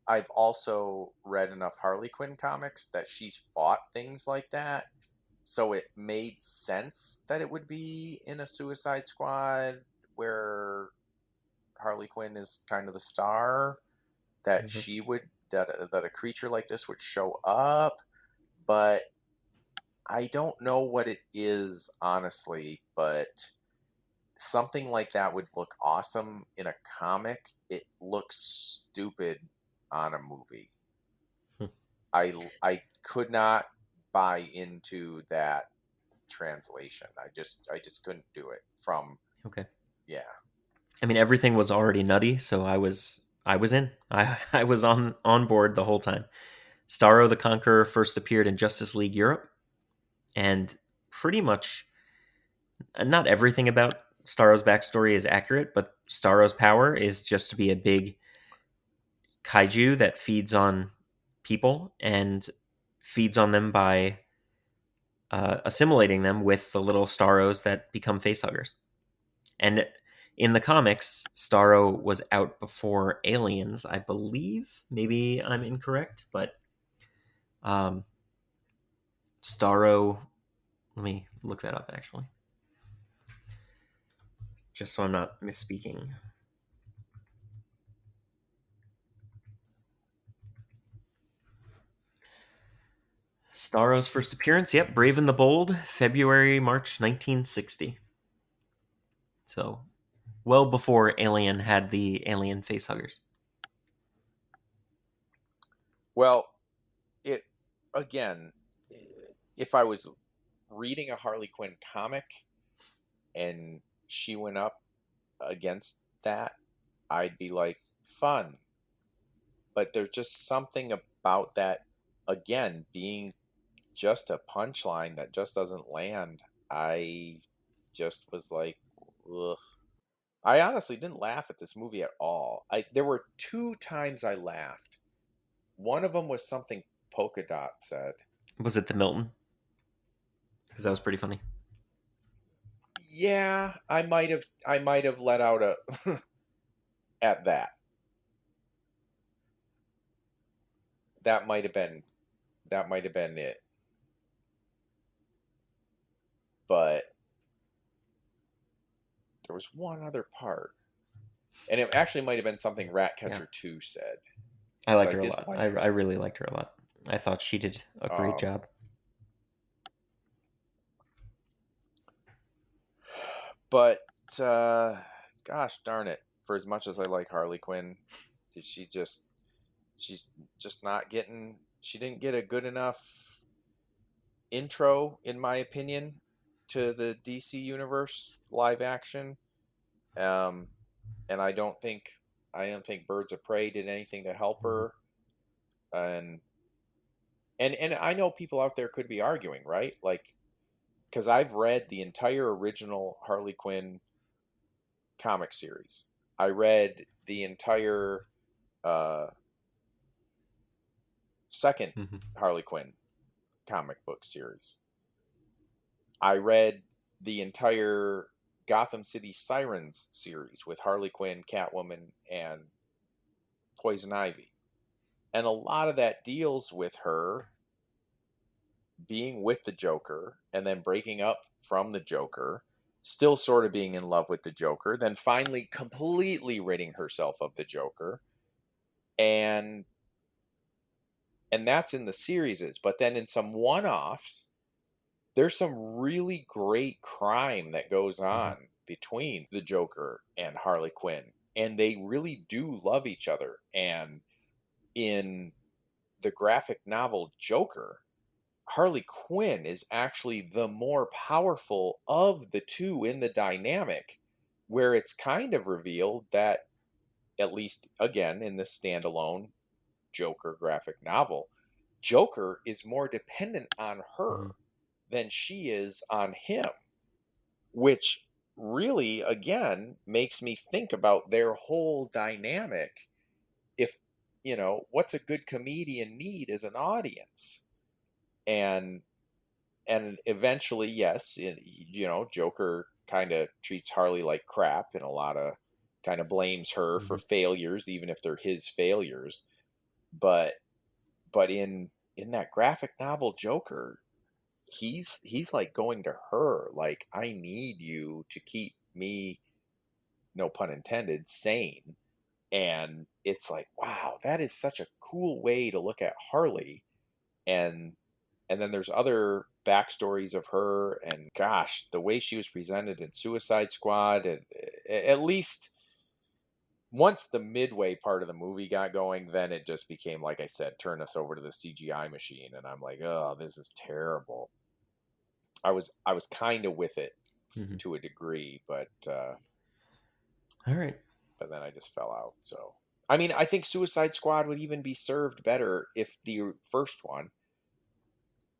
I've also read enough Harley Quinn comics that she's fought things like that. So it made sense that it would be in a Suicide Squad where Harley Quinn is kind of the star, that she would that a creature like this would show up, but I don't know what it is honestly, but something like that would look awesome in a comic. It looks stupid on a movie. I could not buy into that translation. I just couldn't do it from Okay. yeah. I mean, everything was already nutty, so I was in. I was on board the whole time. Starro the Conqueror first appeared in Justice League Europe, and pretty much not everything about Starro's backstory is accurate, but Starro's power is just to be a big kaiju that feeds on people and feeds on them by assimilating them with the little Starros that become facehuggers. And in the comics, Starro was out before Aliens, I believe. Maybe I'm incorrect, but Starro. Let me look that up, actually, just so I'm not misspeaking. Starro's first appearance, yep, Brave and the Bold, March 1960. So, well before Alien had the alien facehuggers. Well, it again, if I was reading a Harley Quinn comic and she went up against that, I'd be like, fun. But there's just something about that, again, being just a punchline that just doesn't land. I just was like, ugh. I honestly didn't laugh at this movie at all. There were 2 times I laughed. One of them was something Polka Dot said. Was it the Milton? Because that was pretty funny. Yeah, I might have let out a at that. That might have been it. But there was one other part. And it actually might have been something Ratcatcher 2 said. I liked her a did lot. like I her. really liked her a lot. I thought she did a great job. But gosh darn it, for as much as I like Harley Quinn, she's just not getting, she didn't get a good enough intro, in my opinion, to the DC universe live action. And I don't think Birds of Prey did anything to help her. And I know people out there could be arguing, right? Like, because I've read the entire original Harley Quinn comic series. I read the entire second Harley Quinn comic book series. I read the entire Gotham City Sirens series with Harley Quinn, Catwoman, and Poison Ivy. And a lot of that deals with her being with the Joker and then breaking up from the Joker, still sort of being in love with the Joker, then finally completely ridding herself of the Joker. And that's in the series. But then in some one-offs, there's some really great crime that goes on between the Joker and Harley Quinn. And they really do love each other. And in the graphic novel Joker, Harley Quinn is actually the more powerful of the two in the dynamic, where it's kind of revealed that, at least again in the standalone Joker graphic novel, Joker is more dependent on her than she is on him, which really, again, makes me think about their whole dynamic. If what's a good comedian need is an audience. And eventually, yes, Joker kind of treats Harley like crap, and a lot of kind of blames her for failures, even if they're his failures. But in that graphic novel Joker, he's like going to her like, I need you to keep me, no pun intended, sane. And it's like, wow, that is such a cool way to look at Harley. And then there's other backstories of her, and gosh, the way she was presented in Suicide Squad, and at least once the midway part of the movie got going, then it just became, like I said, turn us over to the CGI machine, and I'm like, oh, this is terrible. I was kind of with it to a degree, but all right. But then I just fell out. So I mean, I think Suicide Squad would even be served better if the first one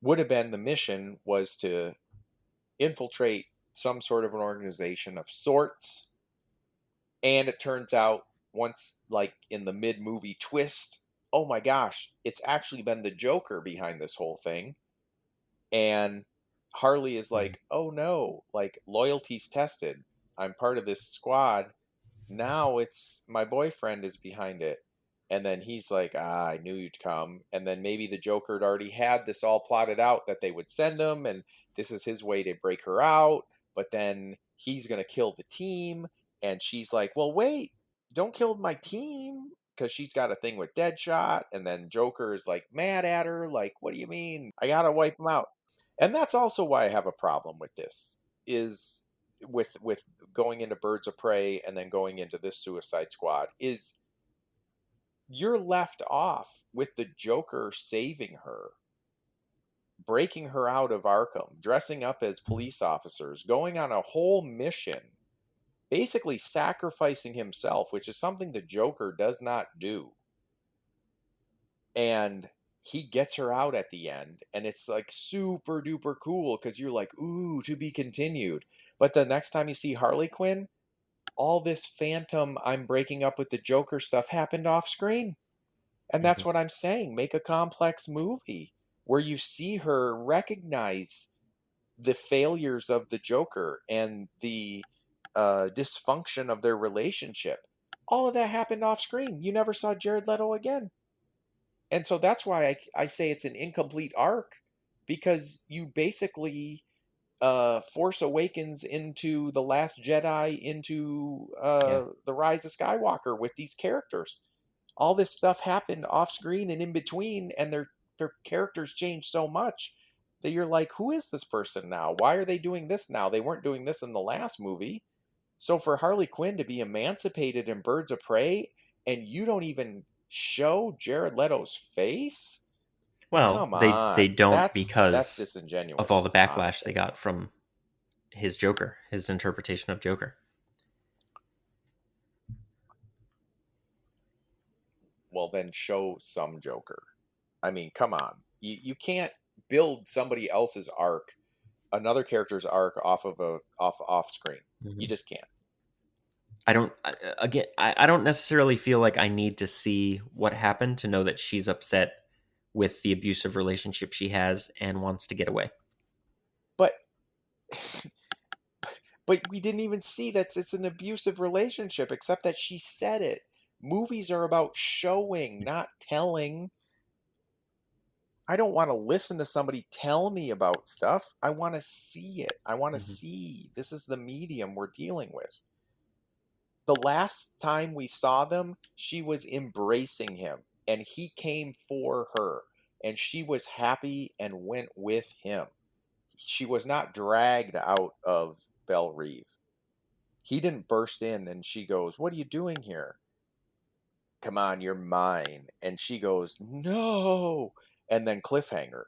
would have been, the mission was to infiltrate some sort of an organization of sorts. And it turns out, once, like in the mid-movie twist, oh my gosh, it's actually been the Joker behind this whole thing. And Harley is like, oh no, like, loyalty's tested. I'm part of this squad. Now it's my boyfriend is behind it. And then he's like, I knew you'd come. And then maybe the Joker had already had this all plotted out, that they would send him, and this is his way to break her out. But then he's going to kill the team. And she's like, well, wait, don't kill my team, because she's got a thing with Deadshot. And then Joker is like mad at her, like, what do you mean? I got to wipe him out. And that's also why I have a problem with this, is with going into Birds of Prey and then going into this Suicide Squad, is you're left off with the Joker saving her, breaking her out of Arkham, dressing up as police officers, going on a whole mission, basically sacrificing himself, which is something the Joker does not do. And he gets her out at the end, and it's like super duper cool, because you're like, ooh, to be continued. But the next time you see Harley Quinn, all this phantom I'm breaking up with the Joker stuff happened off screen. And that's what I'm saying. Make a complex movie where you see her recognize the failures of the Joker and the dysfunction of their relationship. All of that happened off screen. You never saw Jared Leto again. And so that's why I say it's an incomplete arc, because you basically Force Awakens into The Last Jedi into The Rise of Skywalker with these characters. All this stuff happened off screen and in between, and their characters changed so much that you're like, who is this person now? Why are they doing this now? They weren't doing this in the last movie. So for Harley Quinn to be emancipated in Birds of Prey, and you don't even show Jared Leto's face? Well, come on. they don't, that's because disingenuous, of all the backlash honestly. they got from his Joker, his interpretation of Joker. Well, then show some Joker. I mean, come on. You can't build somebody else's arc, another character's arc, off screen. You just can't. I don't necessarily feel like I need to see what happened to know that she's upset with the abusive relationship she has and wants to get away. But we didn't even see that it's an abusive relationship, except that she said it. Movies are about showing, not telling. I don't want to listen to somebody tell me about stuff. I want to see it. I want to see. This is the medium we're dealing with. The last time we saw them, she was embracing him, and he came for her, and she was happy and went with him. She was not dragged out of Belle Reve. He didn't burst in and she goes, what are you doing here? Come on, you're mine. And she goes, no. And then cliffhanger.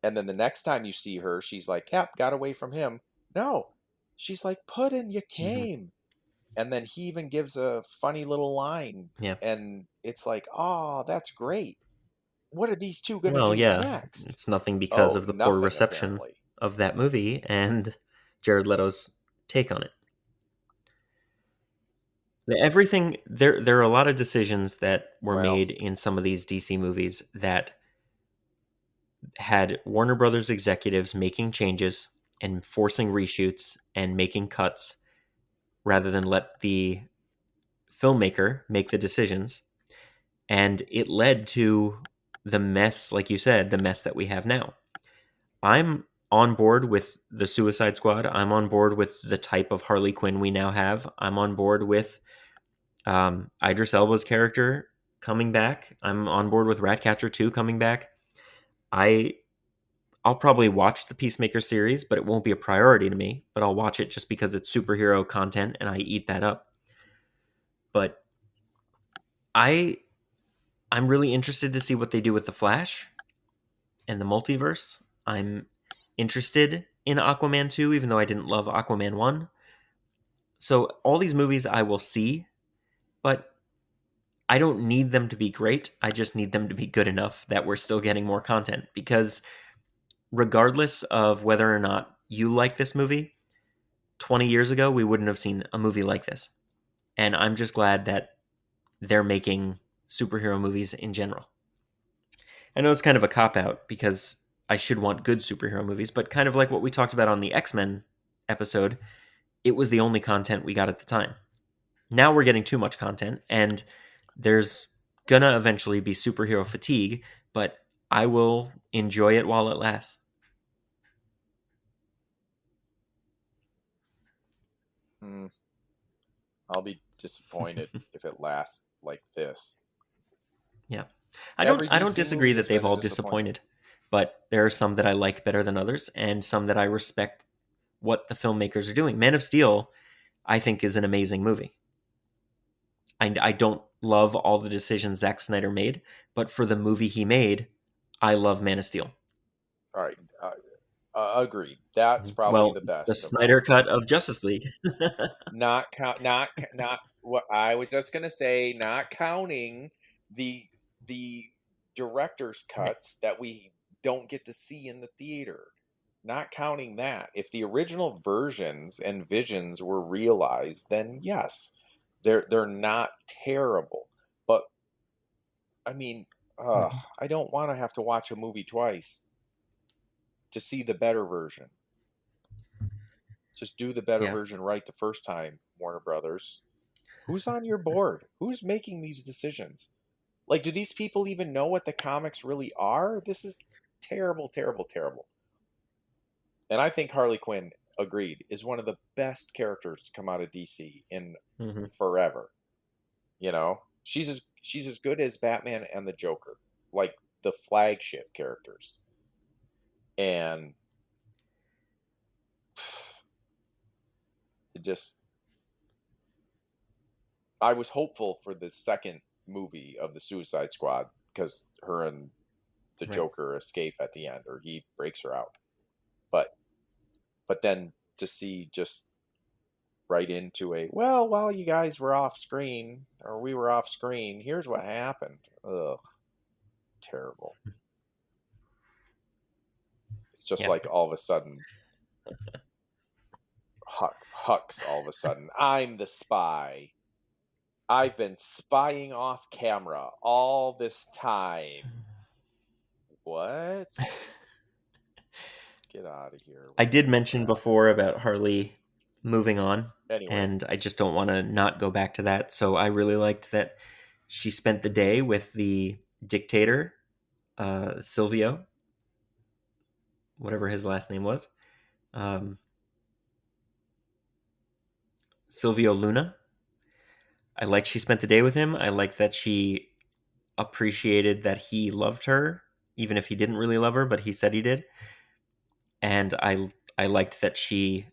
And then the next time you see her, she's like, yep, got away from him. No. She's like, Puddin', you came. And then he even gives a funny little line. Yeah. And it's like, oh, that's great. What are these two going to do next? It's nothing because of the poor reception apparently of that movie and Jared Leto's take on it. Everything there are a lot of decisions that were Well- made in some of these DC movies that had Warner Brothers executives making changes and forcing reshoots and making cuts rather than let the filmmaker make the decisions. And it led to the mess, like you said, the mess that we have now. I'm on board with the Suicide Squad. I'm on board with the type of Harley Quinn we now have. I'm on board with Idris Elba's character coming back. I'm on board with Ratcatcher 2 coming back. I'll probably watch the Peacemaker series, but it won't be a priority to me. But I'll watch it just because it's superhero content and I eat that up. But I'm really interested to see what they do with the Flash and the multiverse. I'm interested in Aquaman 2, even though I didn't love Aquaman 1. So all these movies I will see, but I don't need them to be great. I just need them to be good enough that we're still getting more content. Because regardless of whether or not you like this movie, 20 years ago, we wouldn't have seen a movie like this. And I'm just glad that they're making superhero movies in general. I know it's kind of a cop-out because I should want good superhero movies, but kind of like what we talked about on the X-Men episode, it was the only content we got at the time. Now we're getting too much content, and there's gonna eventually be superhero fatigue, but I will enjoy it while it lasts. I'll be disappointed if it lasts like this. Yeah. I don't disagree that they've all disappointed, but there are some that I like better than others, and some that I respect what the filmmakers are doing. Man of Steel, I think, is an amazing movie. I don't love all the decisions Zack Snyder made, but for the movie he made, I love Man of Steel. All right. Agreed. That's probably the best. The Snyder cut of Justice League. not what I was just gonna say. Not counting the director's cuts that we don't get to see in the theater. Not counting that. If the original versions and visions were realized, then yes, they're not terrible. But I mean, I don't want to have to watch a movie twice to see the better version. Just do the better version right the first time, Warner Brothers. Who's on your board? Who's making these decisions? Like, do these people even know what the comics really are? This is terrible, terrible, terrible. And I think Harley Quinn, agreed, is one of the best characters to come out of DC in forever. You know, she's as good as Batman and the Joker, like the flagship characters. And it just, I was hopeful for the second movie of the Suicide Squad because her and the Joker escape at the end, or he breaks her out. But then to see just right into while you guys were off screen, or we were off screen, here's what happened. Ugh, terrible. It's just like all of a sudden, Hux all of a sudden, I'm the spy. I've been spying off camera all this time. What? Get out of here. I did mention before about Harley moving on, Anyway. and I just don't want to not go back to that. So I really liked that she spent the day with the dictator, Silvio, whatever his last name was, Silvio Luna. I liked she spent the day with him. I liked that she appreciated that he loved her, even if he didn't really love her, but he said he did. And I liked that she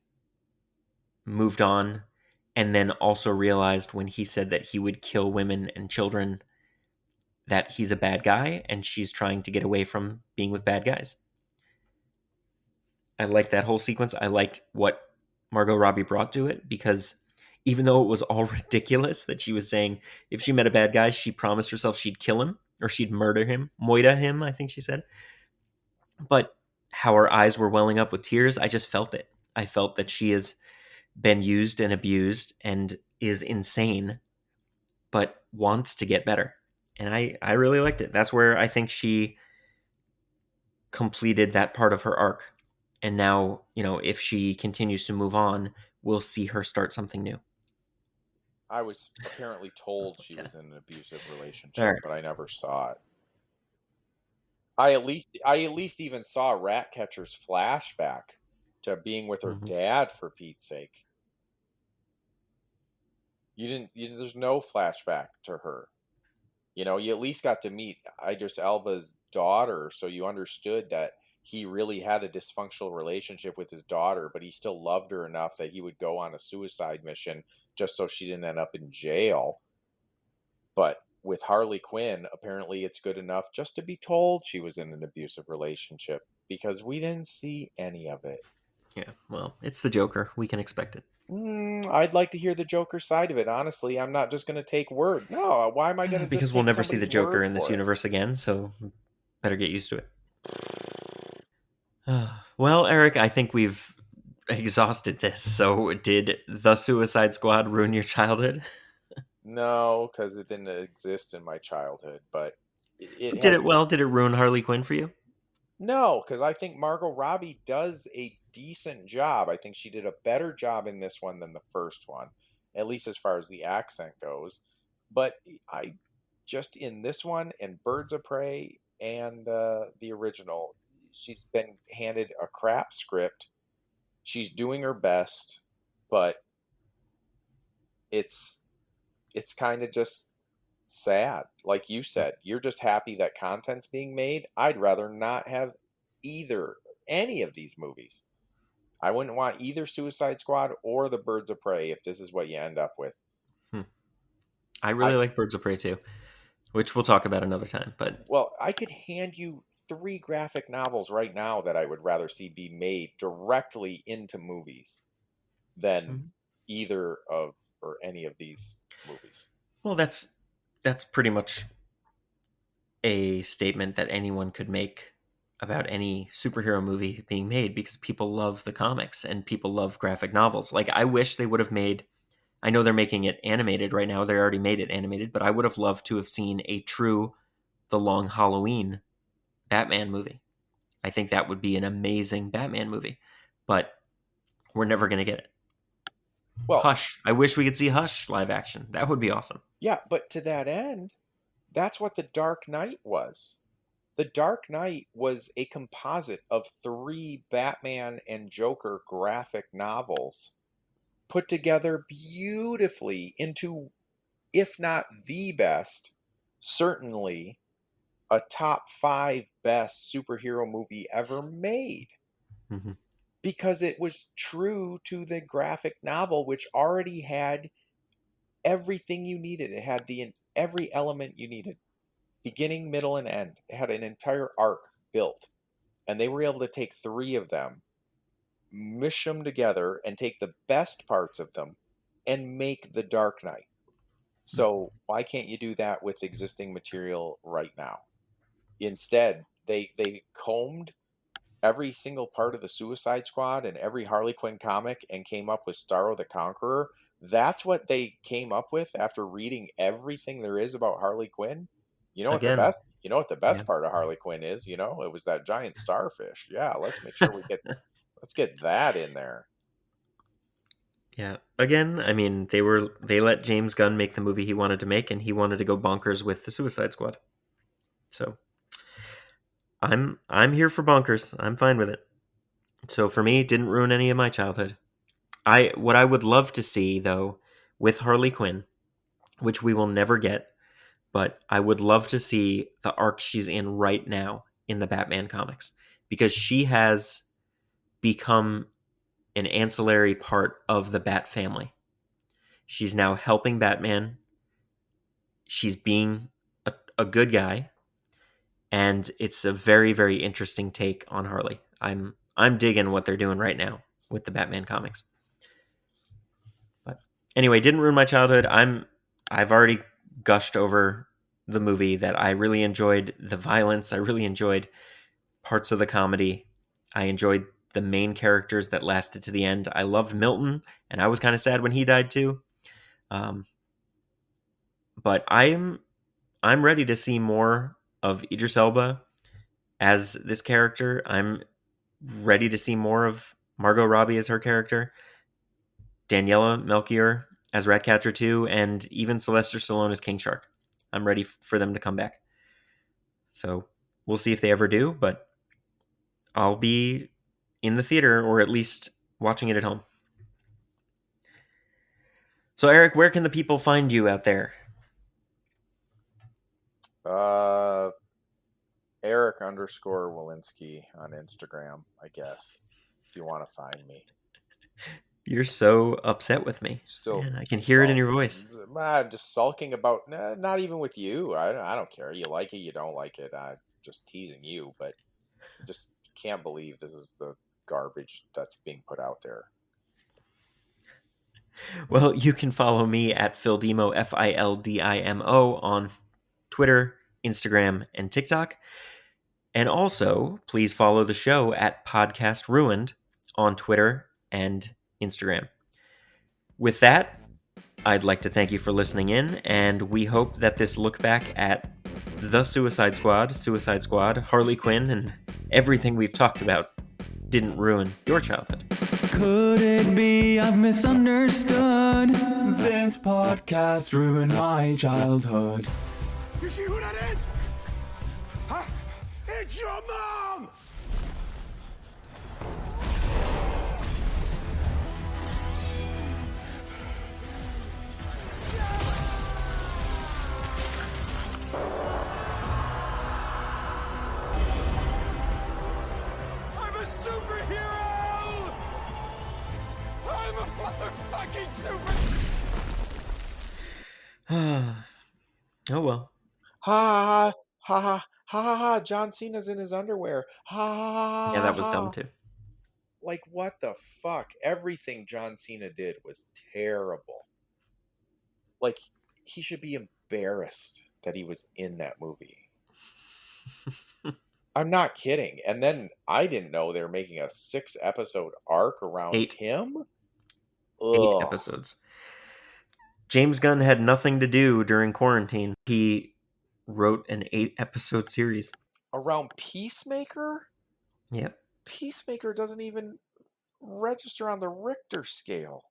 moved on and then also realized when he said that he would kill women and children that he's a bad guy and she's trying to get away from being with bad guys. I liked that whole sequence. I liked what Margot Robbie brought to it because even though it was all ridiculous that she was saying if she met a bad guy, she promised herself she'd kill him or she'd murder him, moida him, I think she said. But how her eyes were welling up with tears, I just felt it. I felt that she has been used and abused and is insane but wants to get better. And I really liked it. That's where I think she completed that part of her arc. And now, if she continues to move on, we'll see her start something new. I was apparently told she Yeah. was in an abusive All relationship, right. but I never saw it. I at least even saw Ratcatcher's flashback to being with her dad, for Pete's sake. There's no flashback to her. You at least got to meet Idris Elba's daughter, so you understood that he really had a dysfunctional relationship with his daughter, but he still loved her enough that he would go on a suicide mission just so she didn't end up in jail. But with Harley Quinn, apparently it's good enough just to be told she was in an abusive relationship, because we didn't see any of it. Yeah, well, it's the Joker. We can expect it. I'd like to hear the Joker side of it. Honestly, I'm not just going to take word. No, why am I going to just Because we'll take never see the somebody's Joker word in this for it? universe again, so better get used to it. Well, Eric, I think we've exhausted this. So, did The Suicide Squad ruin your childhood? No, because it didn't exist in my childhood, but it Did it has. well? Did it ruin Harley Quinn for you? No, because I think Margot Robbie does a decent job. I think she did a better job in this one than the first one, at least as far as the accent goes. But I just in this one and Birds of Prey and the original, she's been handed a crap script. She's doing her best, but it's kind of just sad. Like you said, you're just happy that content's being made. I'd rather not have any of these movies. I wouldn't want either Suicide Squad or the Birds of Prey if this is what you end up with. I really like Birds of Prey too, which we'll talk about another time. But I could hand you 3 graphic novels right now that I would rather see be made directly into movies than either of or any of these movies. Well, that's pretty much a statement that anyone could make about any superhero movie being made, because people love the comics and people love graphic novels. Like, I wish they would have made, I know they're making it animated right now. They already made it animated, but I would have loved to have seen a true The Long Halloween Batman movie. I think that would be an amazing Batman movie, but we're never going to get it. Well, Hush. I wish we could see Hush live action. That would be awesome. Yeah, but to that end, that's what The Dark Knight was. The Dark Knight was a composite of 3 Batman and Joker graphic novels put together beautifully into, if not the best, certainly a top 5 best superhero movie ever made. Mm-hmm. Because it was true to the graphic novel, which already had everything you needed. It had every element you needed. Beginning, middle, and end. It had an entire arc built. And they were able to take 3 of them, mish them together, and take the best parts of them and make The Dark Knight. So why can't you do that with existing material right now? Instead, they combed every single part of the Suicide Squad and every Harley Quinn comic and came up with Starro the Conqueror. That's what they came up with after reading everything there is about Harley Quinn. You know what the best part of Harley Quinn is? It was that giant starfish. Yeah, let's make sure let's get that in there. Yeah. Again, I mean, they let James Gunn make the movie he wanted to make, and he wanted to go bonkers with the Suicide Squad. So I'm here for bonkers. I'm fine with it. So for me, it didn't ruin any of my childhood. What I would love to see, though, with Harley Quinn, which we will never get, but I would love to see the arc she's in right now in the Batman comics, because she has become an ancillary part of the Bat family. She's now helping Batman. She's being a good guy, and it's a very, very interesting take on Harley. I'm digging what they're doing right now with the Batman comics. But anyway, didn't ruin my childhood. I've already gushed over the movie that I really enjoyed the violence. I really enjoyed parts of the comedy. I enjoyed the main characters that lasted to the end. I loved Milton, and I was kind of sad when he died too. but I'm ready to see more of Idris Elba as this character. I'm ready to see more of Margot Robbie as her character, Daniela Melchior as Ratcatcher 2, and even Sylvester Stallone as King Shark. I'm ready for them to come back. So we'll see if they ever do, but I'll be in the theater, or at least watching it at home. So Eric, where can the people find you out there? Eric _Walensky on Instagram, I guess, if you want to find me. You're so upset with me. Still, Man, I can hear it in your voice. I'm just sulking about, not even with you. I don't care. You like it, you don't like it. I'm just teasing you, but I just can't believe this is the garbage that's being put out there. Well, you can follow me at Phildimo, Fildimo, on Twitter, Instagram, and TikTok. And also, please follow the show at Podcast Ruined on Twitter and Instagram. With that, I'd like to thank you for listening in, and we hope that this look back at the Suicide Squad, Harley Quinn, and everything we've talked about didn't ruin your childhood. Could it be I've misunderstood? This podcast ruined my childhood. You see who that is? Huh? It's your mom! I'm a superhero! I'm a motherfucking super... Oh well. Ha ha ha ha ha ha! John Cena's in his underwear. Ha ha ha! Yeah, that was dumb too. Like, what the fuck? Everything John Cena did was terrible. Like, he should be embarrassed that he was in that movie. I'm not kidding. And then I didn't know they were making a 6-episode arc around him. 8 episodes. James Gunn had nothing to do during quarantine. He wrote an 8-episode series. Around Peacemaker? Yep. Peacemaker doesn't even register on the Richter scale.